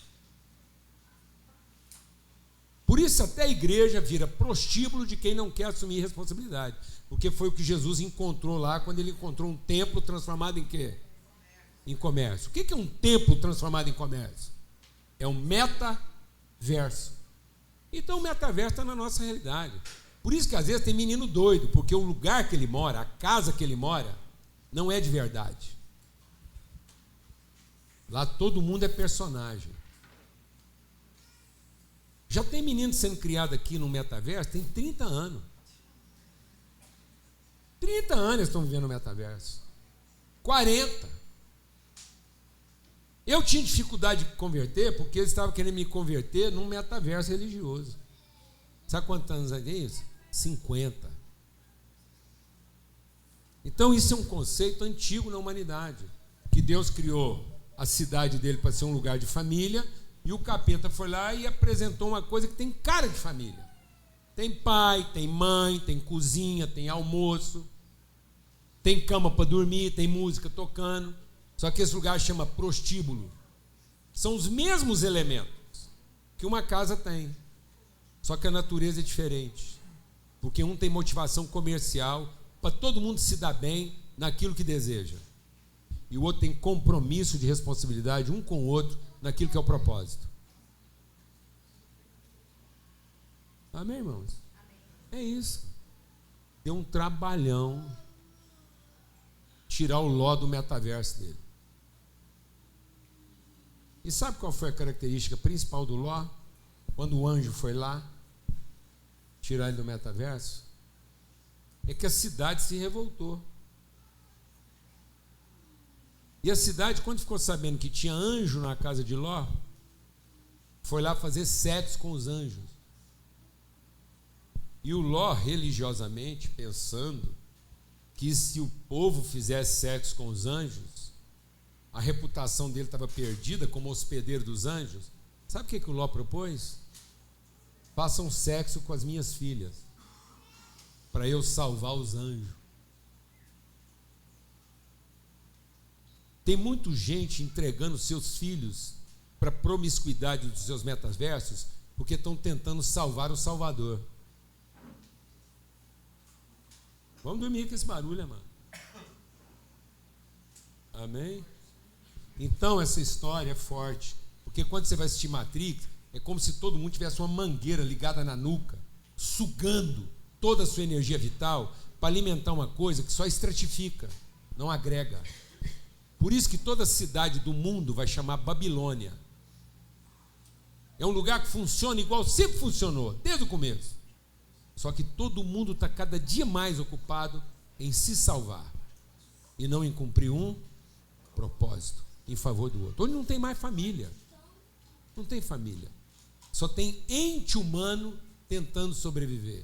Por isso até a igreja vira prostíbulo de quem não quer assumir responsabilidade. Porque foi o que Jesus encontrou lá quando ele encontrou um templo transformado em quê? Em comércio. O que é um templo transformado em comércio? É um metaverso. Então o metaverso está na nossa realidade. Por isso que às vezes tem menino doido, porque o lugar que ele mora, a casa que ele mora, não é de verdade. Lá todo mundo é personagem. Já tem menino sendo criado aqui no metaverso, tem 30 anos. 30 anos eles estão vivendo no metaverso. 40. Eu tinha dificuldade de converter, porque eles estavam querendo me converter num metaverso religioso. Sabe quantos anos é isso? 50. Então isso é um conceito antigo na humanidade, que Deus criou a cidade dele para ser um lugar de família, e o capeta foi lá e apresentou uma coisa que tem cara de família. Tem pai, tem mãe, tem cozinha, tem almoço, tem cama para dormir, tem música tocando. Só que esse lugar chama prostíbulo. São os mesmos elementos que uma casa tem, só que a natureza é diferente. Porque um tem motivação comercial para todo mundo se dar bem naquilo que deseja, e o outro tem compromisso de responsabilidade um com o outro naquilo que é o propósito. Amém, irmãos? Amém. É isso. Deu um trabalhão tirar o Ló do metaverso dele. E sabe qual foi a característica principal do Ló? Quando o anjo foi lá tirar ele do metaverso, é que a cidade se revoltou. E a cidade, quando ficou sabendo que tinha anjo na casa de Ló, foi lá fazer sexo com os anjos. E o Ló, religiosamente, pensando que se o povo fizesse sexo com os anjos, a reputação dele estava perdida como hospedeiro dos anjos. Sabe o que o Ló propôs? Façam sexo com as minhas filhas, para eu salvar os anjos. Tem muita gente entregando seus filhos para a promiscuidade dos seus metaversos, Porque estão tentando salvar o Salvador. Vamos dormir com esse barulho, mano. Amém? Então essa história é forte. Porque quando você vai assistir Matrix, é como se todo mundo tivesse uma mangueira ligada na nuca, sugando toda a sua energia vital para alimentar uma coisa que só estratifica, não agrega. Por isso que toda cidade do mundo vai chamar Babilônia. É um lugar que funciona igual sempre funcionou, desde o começo. Só que todo mundo está cada dia mais ocupado em se salvar e não em cumprir um propósito em favor do outro. Onde não tem mais família. Não tem família. Só tem ente humano tentando sobreviver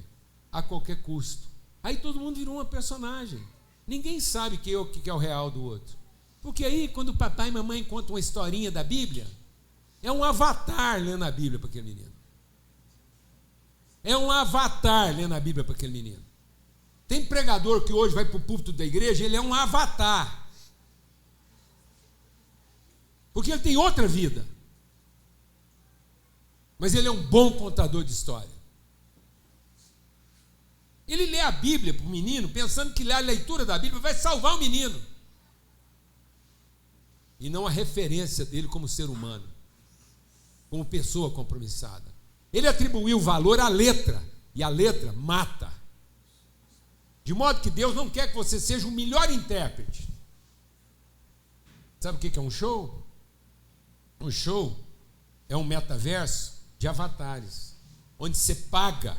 a qualquer custo. Aí todo mundo virou uma personagem. Ninguém sabe que é o real do outro. Porque aí, quando o papai e mamãe contam uma historinha da Bíblia, é um avatar lendo a Bíblia para aquele menino. É um avatar lendo a Bíblia para aquele menino. Tem pregador que hoje vai para o púlpito da igreja, ele é um avatar. Porque ele tem outra vida. Mas ele é um bom contador de história. Ele lê a Bíblia para o menino, pensando que a leitura da Bíblia vai salvar o menino. E não a referência dele como ser humano, como pessoa compromissada. Ele atribuiu valor à letra, e a letra mata. De modo que Deus não quer que você seja o melhor intérprete. Sabe o que é um show? Um show é um metaverso de avatares, onde você paga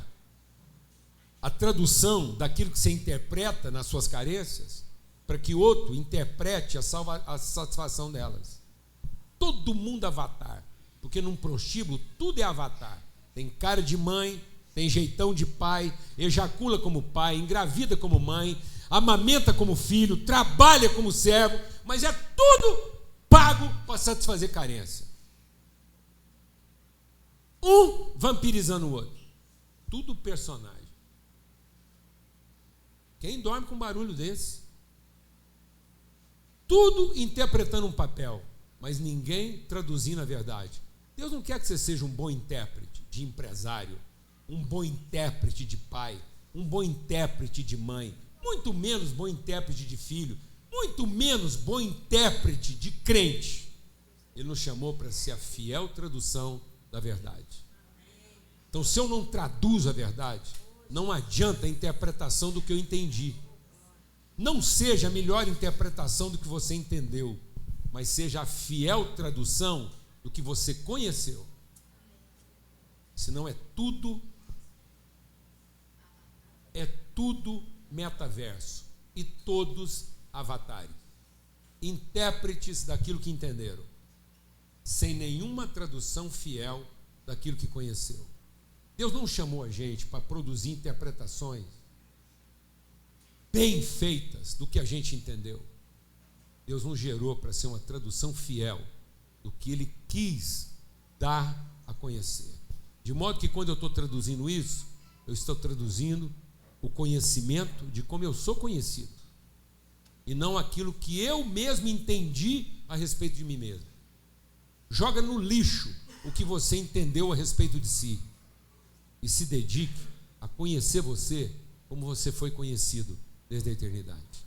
a tradução daquilo que você interpreta nas suas carências, para que outro interprete a satisfação delas. Todo mundo avatar, porque num prostíbulo tudo é avatar. Tem cara de mãe, tem jeitão de pai, ejacula como pai, engravida como mãe, amamenta como filho, trabalha como servo, mas é tudo pago para satisfazer carência. Um vampirizando o outro. Tudo personagem. Quem dorme com um barulho desse? Tudo interpretando um papel, mas ninguém traduzindo a verdade. Deus não quer que você seja um bom intérprete de empresário, um bom intérprete de pai, um bom intérprete de mãe, muito menos bom intérprete de filho, muito menos bom intérprete de crente. Ele nos chamou para ser a fiel tradução da verdade. Então, se eu não traduzo a verdade, não adianta a interpretação do que eu entendi. Não seja a melhor interpretação do que você entendeu, mas seja a fiel tradução do que você conheceu. Senão é tudo metaverso e todos avatares, intérpretes daquilo que entenderam, sem nenhuma tradução fiel daquilo que conheceu. Deus não chamou a gente para produzir interpretações bem feitas do que a gente entendeu. Deus nos gerou para ser uma tradução fiel do que Ele quis dar a conhecer. De modo que quando eu estou traduzindo isso, eu estou traduzindo o conhecimento de como eu sou conhecido, e não aquilo que eu mesmo entendi a respeito de mim mesmo. Joga no lixo o que você entendeu a respeito de si e se dedique a conhecer você como você foi conhecido desde a eternidade.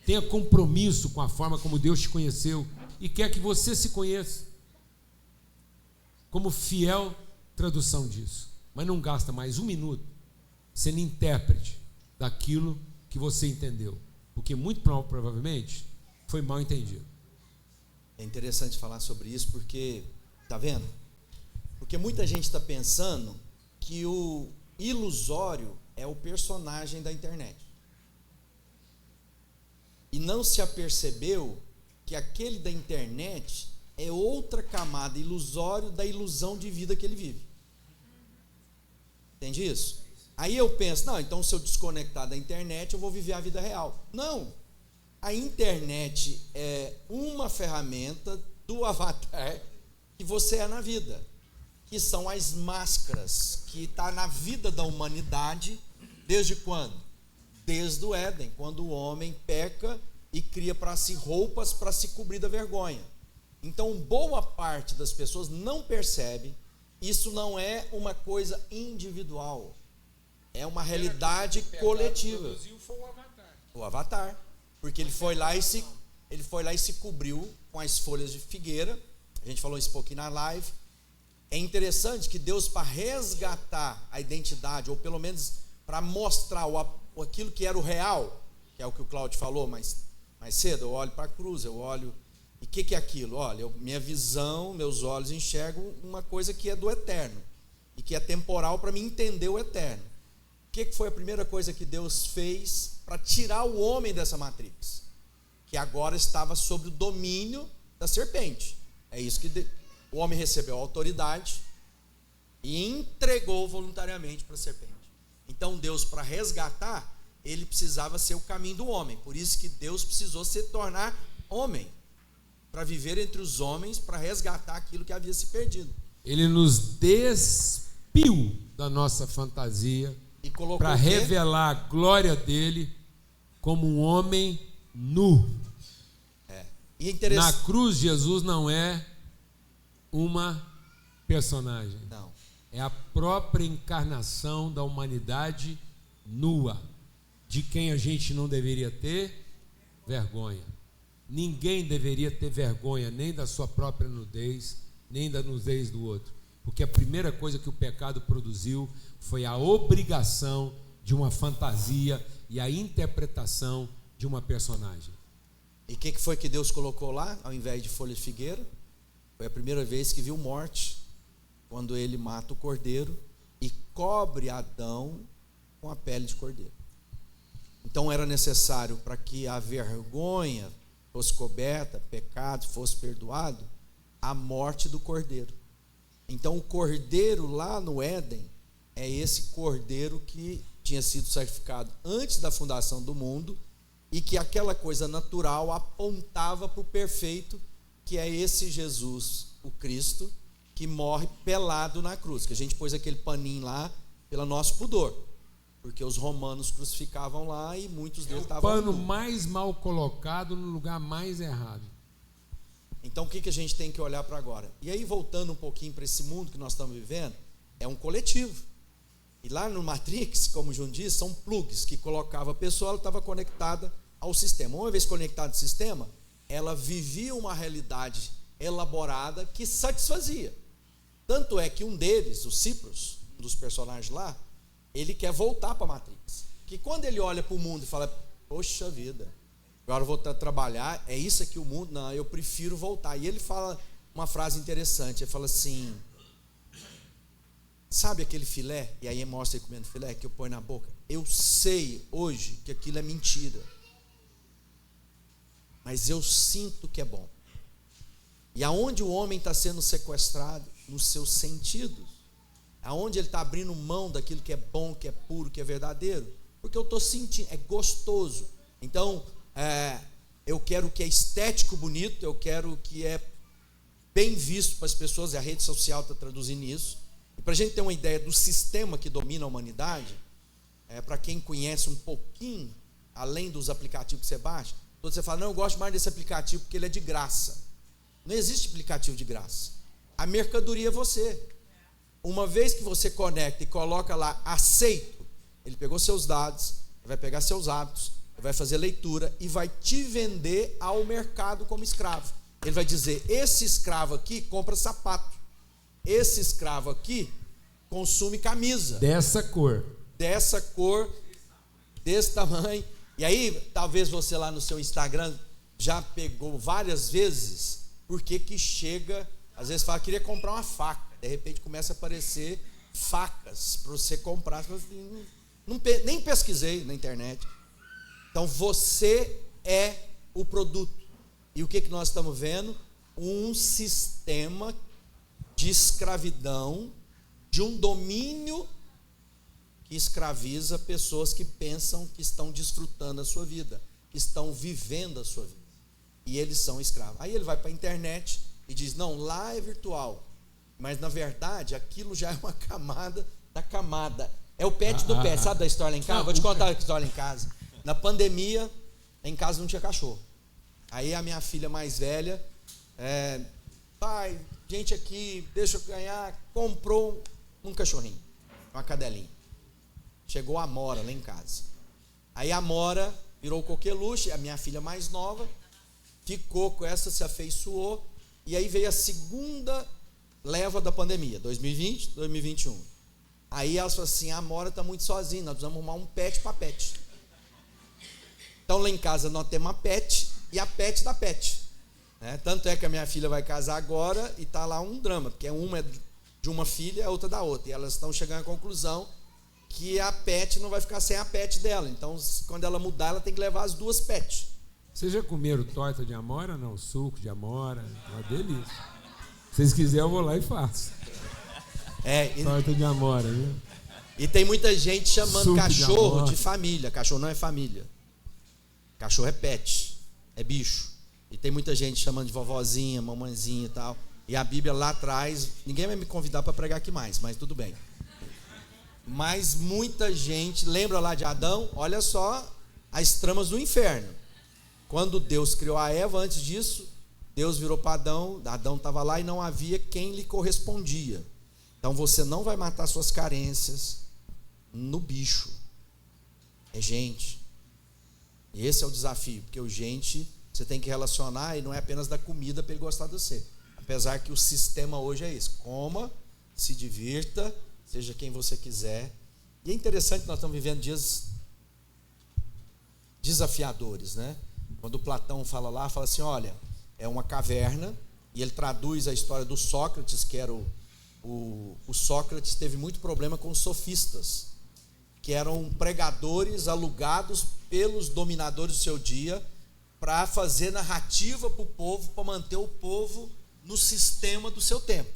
Tenha compromisso com a forma como Deus te conheceu e quer que você se conheça como fiel tradução disso. Mas não gasta mais um minuto sendo intérprete daquilo que você entendeu, porque muito provavelmente foi mal entendido. É interessante falar sobre isso porque, tá vendo? Porque muita gente está pensando que o ilusório é o personagem da internet. E não se apercebeu que aquele da internet é outra camada ilusório da ilusão de vida que ele vive. Entende isso? Aí eu penso, não, então se eu desconectar da internet eu vou viver a vida real. Não, a internet é uma ferramenta do avatar que você é na vida, que são as máscaras que está na vida da humanidade desde quando? Desde o Éden, quando o homem peca e cria para si roupas para se cobrir da vergonha. Então boa parte das pessoas não percebe isso não é uma coisa individual. É uma realidade coletiva. Foi o Avatar. O Avatar. Porque ele foi lá e se cobriu com as folhas de figueira. A gente falou isso um pouquinho na live. É interessante que Deus, para resgatar a identidade, ou pelo menos para mostrar aquilo que era o real, que é o que o Cláudio falou mais cedo, eu olho para a cruz, eu olho, e o que é aquilo? Olha, minha visão, meus olhos enxergam uma coisa que é do eterno, e que é temporal para mim entender o eterno. O que foi a primeira coisa que Deus fez para tirar o homem dessa matrix? Que agora estava sob o domínio da serpente. É isso que o homem recebeu a autoridade e entregou voluntariamente para a serpente. Então Deus, para resgatar, ele precisava ser o caminho do homem. Por isso que Deus precisou se tornar homem, para viver entre os homens, para resgatar aquilo que havia se perdido. Ele nos despiu da nossa fantasia para revelar a glória dele como um homem nu. E interessante. Na cruz, Jesus não é uma personagem. Não. É a própria encarnação da humanidade nua, de quem a gente não deveria ter vergonha. Ninguém deveria ter vergonha nem da sua própria nudez, nem da nudez do outro. Porque a primeira coisa que o pecado produziu foi a obrigação de uma fantasia e a interpretação de uma personagem. E o que foi que Deus colocou lá, ao invés de folha de figueira? Foi a primeira vez que viu morte, quando ele mata o cordeiro e cobre Adão com a pele de cordeiro. Então era necessário, para que a vergonha fosse coberta, pecado fosse perdoado, a morte do cordeiro. Então o cordeiro lá no Éden é esse cordeiro que tinha sido sacrificado antes da fundação do mundo, e que aquela coisa natural apontava para o perfeito, que é esse Jesus, o Cristo, que morre pelado na cruz, que a gente pôs aquele paninho lá pelo nosso pudor, porque os romanos crucificavam lá e muitos deles estavam... O pano mais mal colocado no lugar mais errado. Então o que a gente tem que olhar para agora? E aí, voltando um pouquinho para esse mundo que nós estamos vivendo, é um coletivo. E lá no Matrix, como o João disse, são plugs que colocava a pessoa, ela estava conectada ao sistema. Uma vez conectada ao sistema, ela vivia uma realidade elaborada que satisfazia. Tanto é que um deles, o Cyprus, um dos personagens lá, ele quer voltar para a Matrix. Que quando ele olha para o mundo e fala, poxa vida, agora eu vou trabalhar, é isso aqui o mundo? Não, eu prefiro voltar. E ele fala uma frase interessante, ele fala assim, sabe aquele filé? E aí mostra ele comendo filé, que eu ponho na boca. Eu sei hoje que aquilo é mentira, mas eu sinto que é bom. E aonde o homem está sendo sequestrado? Nos seus sentidos. Aonde ele está abrindo mão daquilo que é bom, que é puro, que é verdadeiro. Porque eu estou sentindo, é gostoso. Então, eu quero o que é estético, bonito, eu quero o que é bem visto para as pessoas, e a rede social está traduzindo isso. E para a gente ter uma ideia do sistema que domina a humanidade, para quem conhece um pouquinho, além dos aplicativos que você baixa, todo você fala, não, eu gosto mais desse aplicativo porque ele é de graça. Não existe aplicativo de graça. A mercadoria é você. Uma vez que você conecta e coloca lá, aceito, ele pegou seus dados, ele vai pegar seus hábitos, ele vai fazer leitura e vai te vender ao mercado como escravo. Ele vai dizer, esse escravo aqui compra sapato. Esse escravo aqui consome camisa. Dessa cor, desse tamanho. E aí, talvez você lá no seu Instagram já pegou várias vezes, porque que chega, às vezes fala, queria comprar uma faca. De repente começa a aparecer facas para você comprar. Nem pesquisei na internet. Então você é o produto. E o que nós estamos vendo? Um sistema de escravidão, de um domínio que escraviza pessoas que pensam que estão desfrutando a sua vida, que estão vivendo a sua vida. E eles são escravos. Aí ele vai para a internet e diz, não, lá é virtual. Mas na verdade aquilo já é uma camada da camada. É o pet do pet, sabe da história lá em casa? Vou te contar a história lá em casa. Na pandemia, em casa não tinha cachorro. Aí a minha filha mais velha, pai, gente aqui, deixa eu ganhar, comprou um cachorrinho, uma cadelinha. Chegou a Amora lá em casa. Aí a Amora virou coqueluche, a minha filha mais nova, ficou com essa, se afeiçoou, e aí veio a segunda leva da pandemia, 2020, 2021. Aí ela falou assim, a Amora está muito sozinha, nós precisamos arrumar um pet para pet. Então lá em casa nós temos a pet e a pet da pet. Tanto é que a minha filha vai casar agora e está lá um drama, porque uma é de uma filha, a outra da outra. E elas estão chegando à conclusão que a pet não vai ficar sem a pet dela. Então, quando ela mudar, ela tem que levar as duas pets. Vocês já comeram torta de amora? Não, suco de amora, é uma delícia. Se vocês quiserem, eu vou lá e faço. Torta de amora, viu? E tem muita gente chamando Suco cachorro de família. Cachorro não é família. Cachorro é pet, é bicho. E tem muita gente chamando de vovozinha, mamãezinha e tal. E a Bíblia lá atrás, ninguém vai me convidar para pregar aqui mais, mas tudo bem. Mas muita gente, lembra lá de Adão? Olha só as tramas do inferno. Quando Deus criou a Eva, antes disso, Deus virou para Adão, Adão estava lá e não havia quem lhe correspondia. Então você não vai matar suas carências no bicho. É gente. E esse é o desafio, porque o gente você tem que relacionar e não é apenas da comida para ele gostar de você. Apesar que o sistema hoje é isso. Coma, se divirta, seja quem você quiser. E é interessante que nós estamos vivendo dias desafiadores, né? Quando Platão fala lá, fala assim, olha, é uma caverna, e ele traduz a história do Sócrates, que era o Sócrates teve muito problema com os sofistas, que eram pregadores alugados pelos dominadores do seu dia para fazer narrativa para o povo, para manter o povo no sistema do seu tempo.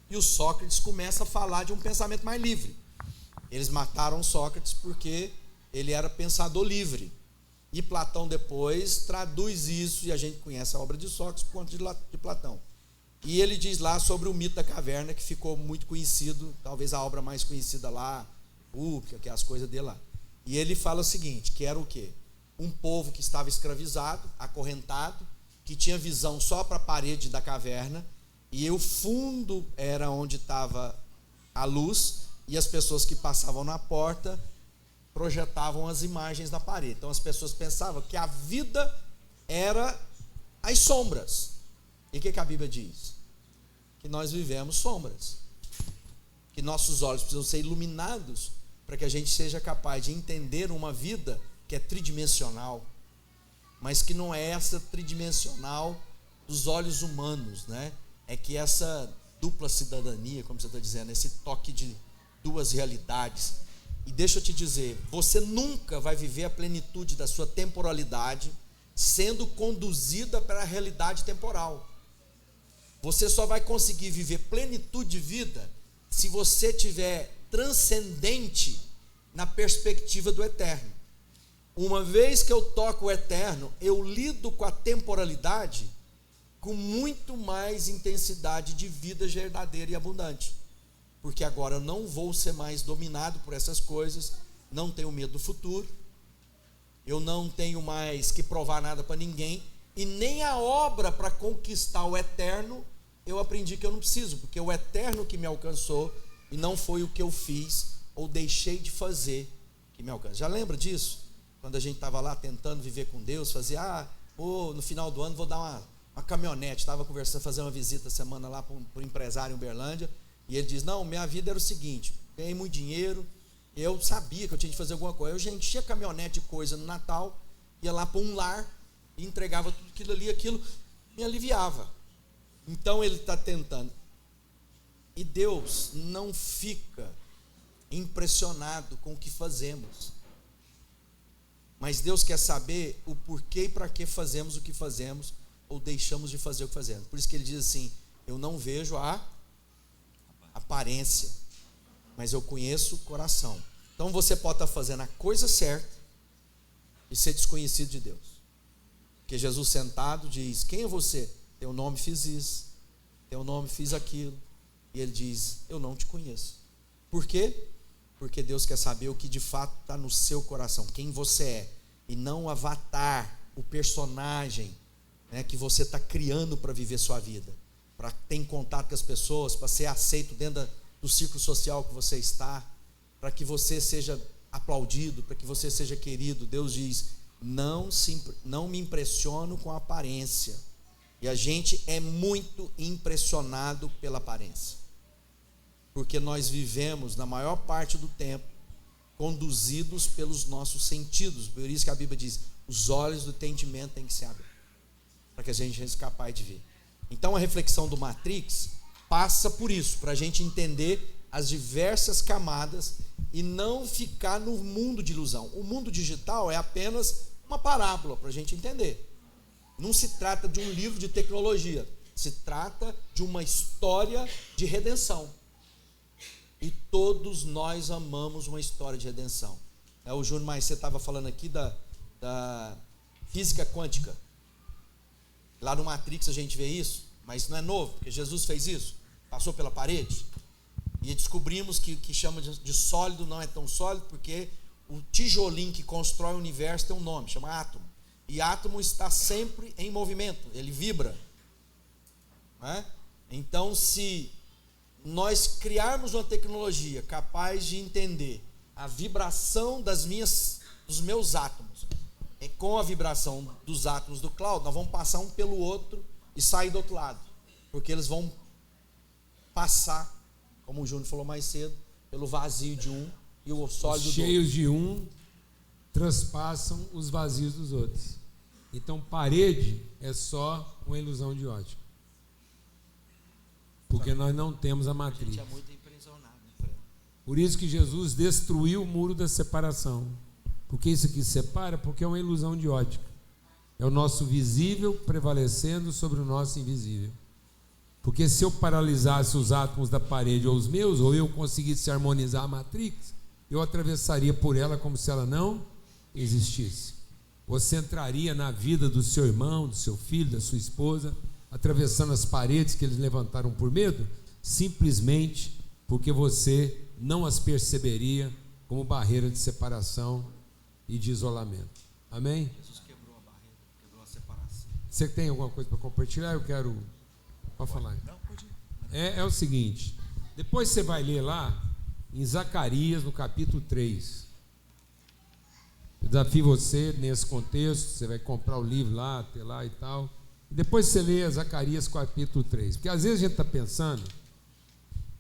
E o Sócrates começa a falar de um pensamento mais livre. Eles mataram Sócrates porque ele era pensador livre. E Platão depois traduz isso, e a gente conhece a obra de Sócrates por conta de Platão. E ele diz lá sobre o mito da caverna, que ficou muito conhecido, talvez a obra mais conhecida lá, pública, que é as coisas dele lá. E ele fala o seguinte, que era o quê? Um povo que estava escravizado, acorrentado, que tinha visão só para a parede da caverna, e o fundo era onde estava a luz, e as pessoas que passavam na porta projetavam as imagens na parede. Então as pessoas pensavam que a vida era as sombras. E o que a Bíblia diz? Que nós vivemos sombras. Que nossos olhos precisam ser iluminados para que a gente seja capaz de entender uma vida que é tridimensional, mas que não é essa tridimensional dos olhos humanos, né? É que essa dupla cidadania, como você está dizendo, esse toque de duas realidades. E deixa eu te dizer, você nunca vai viver a plenitude da sua temporalidade sendo conduzida para a realidade temporal. Você só vai conseguir viver plenitude de vida se você tiver transcendente na perspectiva do eterno. Uma vez que eu toco o eterno, eu lido com a temporalidade com muito mais intensidade de vida verdadeira e abundante. Porque agora eu não vou ser mais dominado por essas coisas, não tenho medo do futuro, eu não tenho mais que provar nada para ninguém, e nem a obra para conquistar o eterno, eu aprendi que eu não preciso, porque o eterno que me alcançou, e não foi o que eu fiz ou deixei de fazer que me alcança. Já lembra disso? Quando a gente estava lá tentando viver com Deus, fazia, no final do ano vou dar uma caminhonete, estava conversando, fazer uma visita semana lá para um empresário em Uberlândia, e ele diz, não, minha vida era o seguinte, ganhei muito dinheiro, eu sabia que eu tinha de fazer alguma coisa, eu já enchia caminhonete de coisa no Natal, ia lá para um lar, e entregava tudo aquilo ali, aquilo me aliviava. Então ele está tentando. E Deus não fica impressionado com o que fazemos, mas Deus quer saber o porquê e para que fazemos o que fazemos, ou deixamos de fazer o que fazemos. Por isso que ele diz assim, eu não vejo a aparência, mas eu conheço o coração. Então você pode estar fazendo a coisa certa e ser desconhecido de Deus, porque Jesus sentado diz, quem é você? Teu nome fiz isso, teu nome fiz aquilo, e ele diz, eu não te conheço. Por quê? Porque Deus quer saber o que de fato está no seu coração, quem você é, e não o avatar, o personagem, né, que você está criando para viver sua vida. para ter contato com as pessoas, para ser aceito dentro do círculo social que você está, para que você seja aplaudido, para que você seja querido. Deus diz: não me impressiono com a aparência. E a gente é muito impressionado pela aparência, porque nós vivemos, na maior parte do tempo, conduzidos pelos nossos sentidos. Por isso que a Bíblia diz: os olhos do entendimento têm que se abrir, para que a gente seja capaz de ver. Então a reflexão do Matrix passa por isso, para a gente entender as diversas camadas e não ficar no mundo de ilusão. O mundo digital é apenas uma parábola para a gente entender. Não se trata de um livro de tecnologia, se trata de uma história de redenção. E todos nós amamos uma história de redenção. O Júnior, mas você estava falando aqui da física quântica. Lá no Matrix a gente vê isso, mas isso não é novo, porque Jesus fez isso, passou pela parede. E descobrimos que o que chama de sólido não é tão sólido, porque o tijolinho que constrói o universo tem um nome, chama átomo. E átomo está sempre em movimento, ele vibra. Não é? Então, se nós criarmos uma tecnologia capaz de entender a vibração dos meus átomos, e com a vibração dos átomos do cloud, nós vamos passar um pelo outro e sair do outro lado, porque eles vão passar, como o Júnior falou mais cedo, pelo vazio de um e o sólido do outro. Os cheios de um transpassam os vazios dos outros. Então parede é só uma ilusão de ótica, porque nós não temos a matriz. A gente é muito impressionado, né? Por isso que Jesus destruiu o muro da separação, porque isso aqui separa, porque é uma ilusão de ótica. É o nosso visível prevalecendo sobre o nosso invisível. Porque se eu paralisasse os átomos da parede ou os meus, ou eu conseguisse harmonizar a matrix, eu atravessaria por ela como se ela não existisse. Você entraria na vida do seu irmão, do seu filho, da sua esposa, atravessando as paredes que eles levantaram por medo, simplesmente porque você não as perceberia como barreira de separação e de isolamento. Amém? Jesus quebrou a barreira, quebrou a separação. Você tem alguma coisa para compartilhar? Eu quero... Pode falar. Não, pode ir. É o seguinte, depois você vai ler lá em Zacarias, no capítulo 3. Eu desafio você nesse contexto, você vai comprar o livro lá, ter lá e tal. E depois você lê Zacarias capítulo 3. Porque às vezes a gente está pensando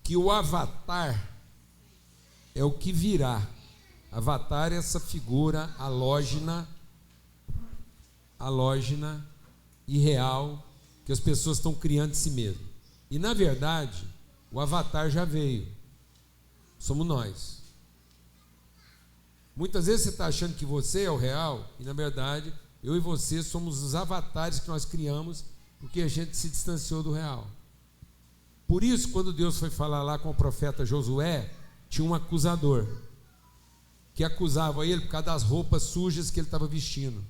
que o avatar é o que virá. Avatar é essa figura halógena e real que as pessoas estão criando de si mesmo. E na verdade, o avatar já veio. Somos nós. Muitas vezes você está achando que você é o real, e na verdade, eu e você somos os avatares que nós criamos, porque a gente se distanciou do real. Por isso, quando Deus foi falar lá com o profeta Josué, tinha um acusador, que acusava ele por causa das roupas sujas que ele estava vestindo.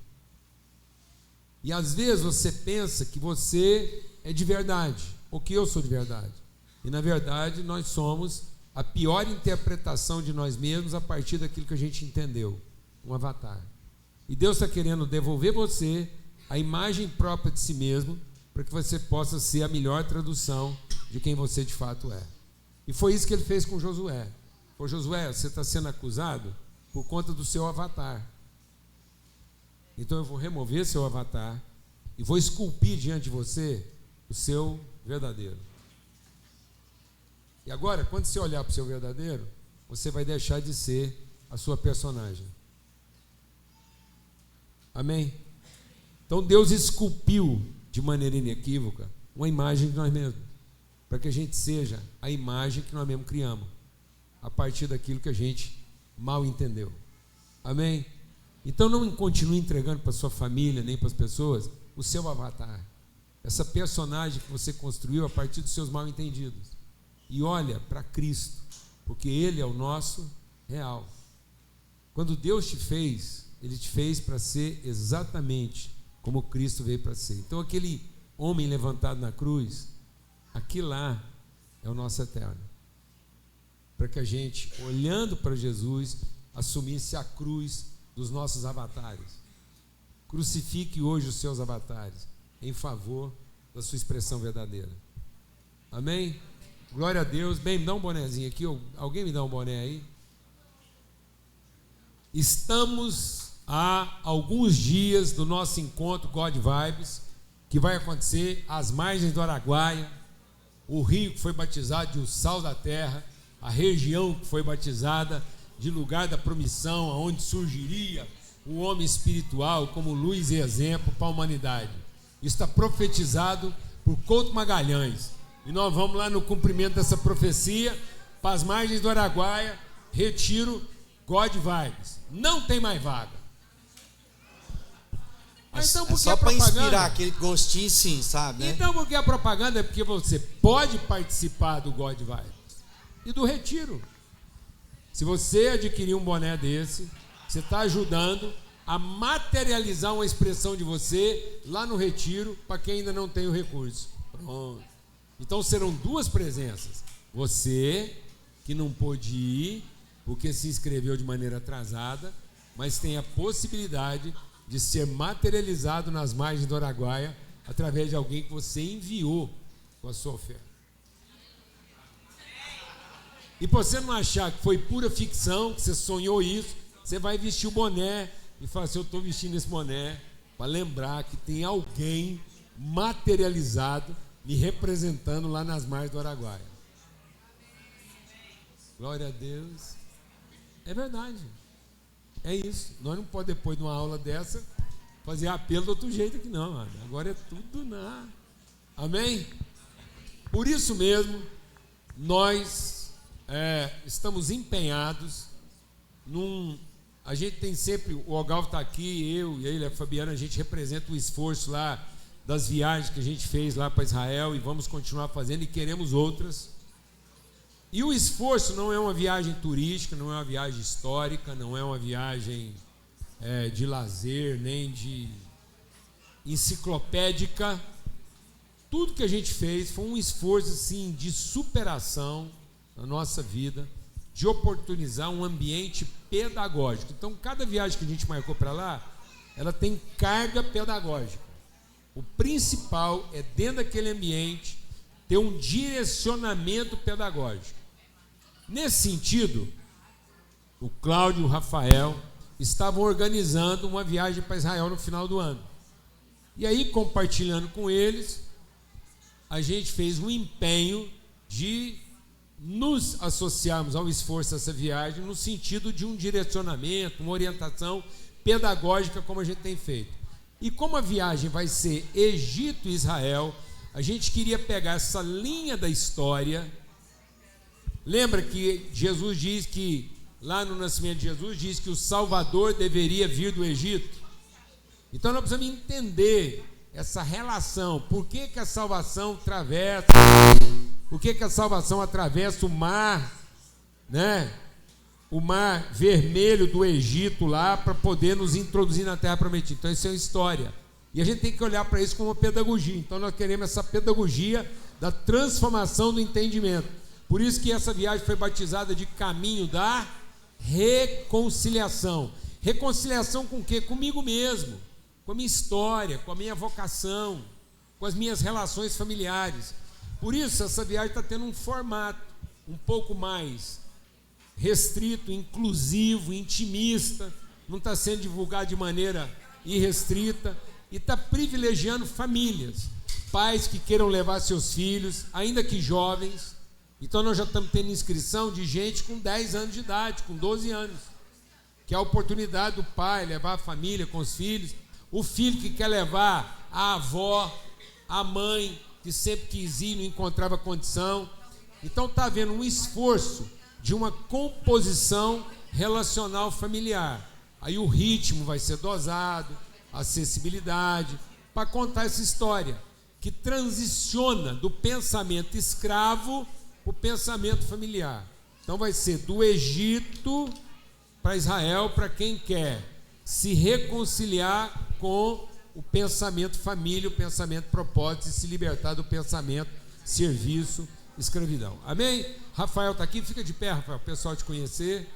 E às vezes você pensa que você é de verdade, ou que eu sou de verdade. E na verdade nós somos a pior interpretação de nós mesmos a partir daquilo que a gente entendeu, um avatar. E Deus está querendo devolver você a imagem própria de si mesmo, para que você possa ser a melhor tradução de quem você de fato é. E foi isso que ele fez com Josué. Ô Josué, você está sendo acusado por conta do seu avatar. Então eu vou remover seu avatar e vou esculpir diante de você o seu verdadeiro. E agora, quando você olhar para o seu verdadeiro, você vai deixar de ser a sua personagem. Amém? Então Deus esculpiu de maneira inequívoca uma imagem de nós mesmos, para que a gente seja a imagem que nós mesmos criamos, a partir daquilo que a gente mal entendeu. Amém? Então não continue entregando para a sua família, nem para as pessoas, o seu avatar, essa personagem que você construiu a partir dos seus mal entendidos. E olha para Cristo, porque Ele é o nosso real. Quando Deus te fez, Ele te fez para ser exatamente como Cristo veio para ser. Então aquele homem levantado na cruz, aquilo lá é o nosso eterno. Para que a gente, olhando para Jesus, assumisse a cruz dos nossos avatares. Crucifique hoje os seus avatares em favor da sua expressão verdadeira. Amém? Glória a Deus. Bem, me dá um bonezinho aqui. Alguém me dá um boné aí? Estamos há alguns dias do nosso encontro God Vibes, que vai acontecer às margens do Araguaia, o rio que foi batizado de o sal da terra, a região que foi batizada de lugar da promissão, onde surgiria o homem espiritual como luz e exemplo para a humanidade. Isso está profetizado por Couto Magalhães. E nós vamos lá no cumprimento dessa profecia, para as margens do Araguaia, retiro God Vibes. Não tem mais vaga. Mas então, por que só para inspirar aquele gostinho, sim, sabe? Né? Então, porque a propaganda é porque você pode participar do God Vibes e do retiro. Se você adquirir um boné desse, você está ajudando a materializar uma expressão de você lá no retiro, para quem ainda não tem o recurso. Pronto. Então serão duas presenças. Você, que não pôde ir, porque se inscreveu de maneira atrasada, mas tem a possibilidade de ser materializado nas margens do Araguaia, através de alguém que você enviou com a sua oferta. E para você não achar que foi pura ficção, que você sonhou isso, você vai vestir o boné e falar assim: eu estou vestindo esse boné para lembrar que tem alguém materializado me representando lá nas margens do Araguaia. Glória a Deus. É verdade. É isso. Nós não podemos, depois de uma aula dessa, fazer apelo de outro jeito aqui não, mano. Agora é tudo na... Amém? Por isso mesmo, nós estamos empenhados num... A gente tem sempre... O Ogalvo está aqui, eu e ele, a Fabiana, a gente representa o esforço lá das viagens que a gente fez lá para Israel, e vamos continuar fazendo, e queremos outras. E o esforço não é uma viagem turística, não é uma viagem histórica, não é uma viagem de lazer, nem de enciclopédica. Tudo que a gente fez foi um esforço assim, de superação na nossa vida, de oportunizar um ambiente pedagógico. Então, cada viagem que a gente marcou para lá, ela tem carga pedagógica. O principal é, dentro daquele ambiente, ter um direcionamento pedagógico. Nesse sentido, o Cláudio e o Rafael estavam organizando uma viagem para Israel no final do ano. E aí, compartilhando com eles, a gente fez um empenho de nos associarmos ao esforço dessa viagem no sentido de um direcionamento, uma orientação pedagógica, como a gente tem feito. E como a viagem vai ser Egito e Israel, a gente queria pegar essa linha da história. Lembra que Jesus diz que, lá no nascimento de Jesus, diz que o Salvador deveria vir do Egito? Então nós precisamos entender essa relação. Por que a salvação atravessa? Por que a salvação atravessa o mar, né? O mar vermelho do Egito lá, para poder nos introduzir na terra prometida. Então isso é uma história. E a gente tem que olhar para isso como uma pedagogia. Então nós queremos essa pedagogia da transformação do entendimento. Por isso que essa viagem foi batizada de Caminho da Reconciliação. Reconciliação com o quê? Comigo mesmo, com a minha história, com a minha vocação, com as minhas relações familiares. Por isso essa viagem está tendo um formato um pouco mais restrito, inclusivo, intimista, não está sendo divulgado de maneira irrestrita, e está privilegiando famílias, pais que queiram levar seus filhos, ainda que jovens. Então nós já estamos tendo inscrição de gente com 10 anos de idade, com 12 anos, que é a oportunidade do pai levar a família com os filhos, o filho que quer levar a avó, a mãe, que sempre quis ir, não encontrava condição. Então está havendo um esforço de uma composição relacional familiar. Aí o ritmo vai ser dosado, a acessibilidade, para contar essa história, que transiciona do pensamento escravo para o pensamento familiar. Então vai ser do Egito para Israel, para quem quer se reconciliar com o pensamento família, o pensamento propósito, e se libertar do pensamento serviço, escravidão. Amém? Rafael está aqui, fica de pé, Rafael, o pessoal te conhecer.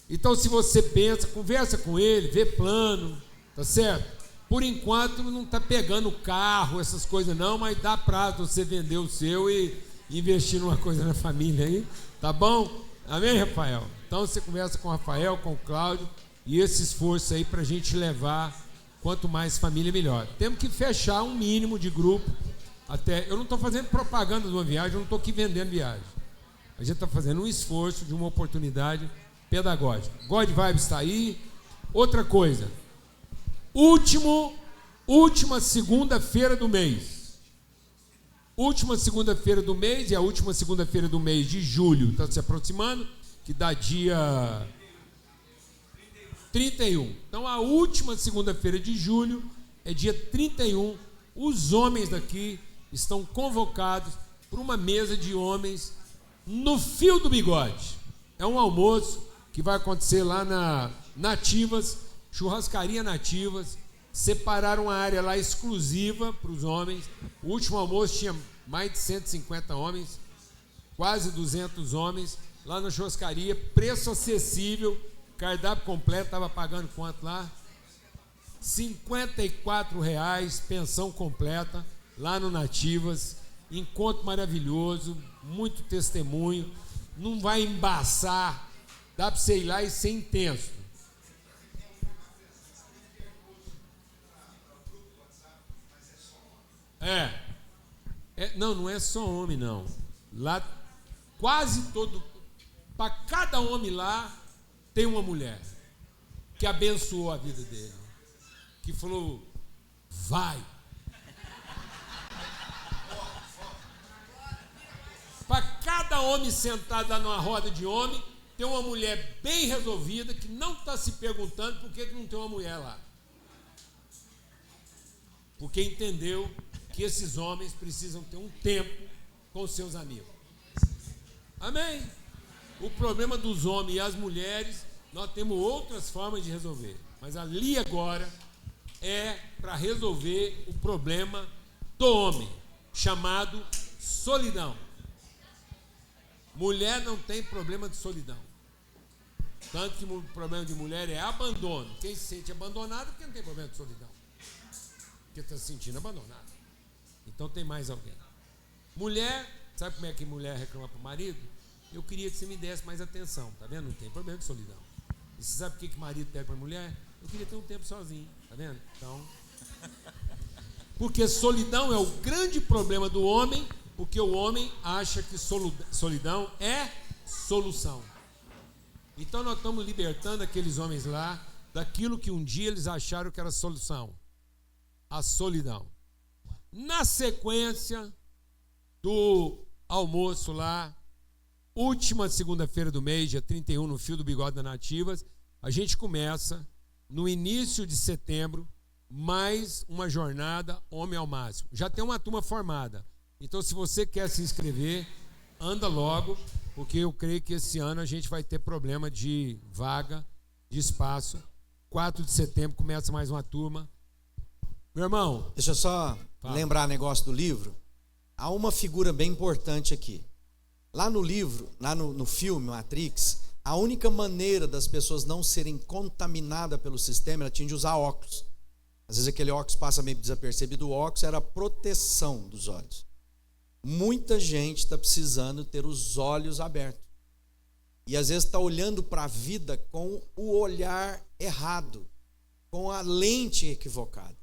Então, se você pensa, conversa com ele, vê plano, tá certo? Por enquanto não está pegando carro, essas coisas não, mas dá prazo você vender o seu e investir numa coisa na família aí, tá bom? Amém, Rafael? Então você conversa com o Rafael, com o Cláudio, e esse esforço aí para a gente levar quanto mais família melhor. Temos que fechar um mínimo de grupo. Até, eu não estou fazendo propaganda de uma viagem, eu não estou aqui vendendo viagem. A gente está fazendo um esforço de uma oportunidade pedagógica. God Vibes está aí. Outra coisa, última segunda-feira do mês. Última segunda-feira do mês, e a última segunda-feira do mês de julho está se aproximando, que dá dia 31. Então a última segunda-feira de julho é dia 31. Os homens daqui estão convocados para uma mesa de homens no Fio do Bigode. É um almoço que vai acontecer lá na Nativas, churrascaria Nativas. Separaram uma área lá exclusiva para os homens. O último almoço tinha mais de 150 homens, quase 200 homens, lá na churrascaria, preço acessível, cardápio completo, estava pagando quanto lá? R$54, pensão completa, lá no Nativas. Encontro maravilhoso, muito testemunho, não vai embaçar, dá para você ir lá e ser intenso. Não é só homem, não. Lá, quase todo, para cada homem lá, tem uma mulher que abençoou a vida dele, que falou, vai. Para cada homem sentado lá numa roda de homem, tem uma mulher bem resolvida que não está se perguntando por que não tem uma mulher lá. Porque entendeu que esses homens precisam ter um tempo com seus amigos. Amém? O problema dos homens e as mulheres, nós temos outras formas de resolver. Mas ali agora é para resolver o problema do homem, chamado solidão. Mulher não tem problema de solidão. Tanto que o problema de mulher é abandono. Quem se sente abandonado, porque não tem problema de solidão. Porque está se sentindo abandonado. Então tem mais alguém. Mulher, sabe como é que mulher reclama para o marido? Eu queria que você me desse mais atenção, tá vendo? Não tem problema de solidão. E você sabe o que o marido pede para a mulher? Eu queria ter um tempo sozinho, tá vendo? Então, porque solidão é o grande problema do homem, porque o homem acha que solidão é solução. Então nós estamos libertando aqueles homens lá daquilo que um dia eles acharam que era solução, a solidão. Na sequência do almoço lá, última segunda-feira do mês, dia 31, no Fio do Bigode da Nativas, a gente começa, no início de setembro, mais uma jornada Homem ao Máximo. Já tem uma turma formada. Então, se você quer se inscrever, anda logo, porque eu creio que esse ano a gente vai ter problema de vaga, de espaço. 4 de setembro começa mais uma turma. Meu irmão... Deixa eu só lembrar negócio do livro. Há uma figura bem importante aqui. Lá no livro, lá no filme Matrix, a única maneira das pessoas não serem contaminadas pelo sistema era tinha de usar óculos. Às vezes aquele óculos passa meio desapercebido. O óculos era a proteção dos olhos. Muita gente está precisando ter os olhos abertos. E às vezes está olhando para a vida com o olhar errado, com a lente equivocada.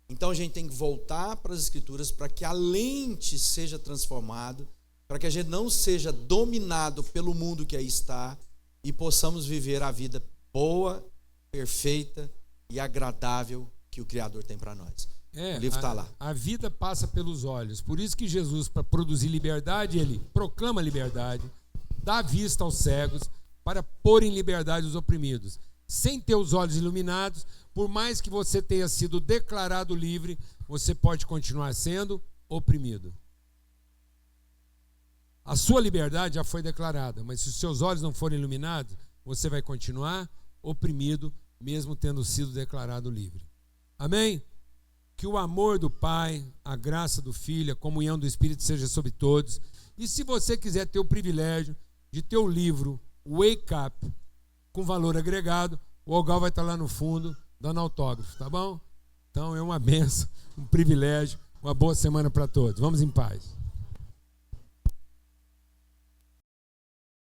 Então a gente tem que voltar para as Escrituras para que a lente seja transformada, para que a gente não seja dominado pelo mundo que aí está e possamos viver a vida boa, perfeita e agradável que o Criador tem para nós. O livro está lá. A vida passa pelos olhos. Por isso que Jesus, para produzir liberdade, ele proclama liberdade, dá vista aos cegos, para pôr em liberdade os oprimidos. Sem ter os olhos iluminados, por mais que você tenha sido declarado livre, você pode continuar sendo oprimido. A sua liberdade já foi declarada, mas se os seus olhos não forem iluminados, você vai continuar oprimido, mesmo tendo sido declarado livre. Amém? Que o amor do Pai, a graça do Filho, a comunhão do Espírito seja sobre todos. E se você quiser ter o privilégio de ter o livro Wake Up, com valor agregado, o Algal vai estar lá no fundo, dando autógrafo, tá bom? Então é uma benção, um privilégio, uma boa semana para todos. Vamos em paz.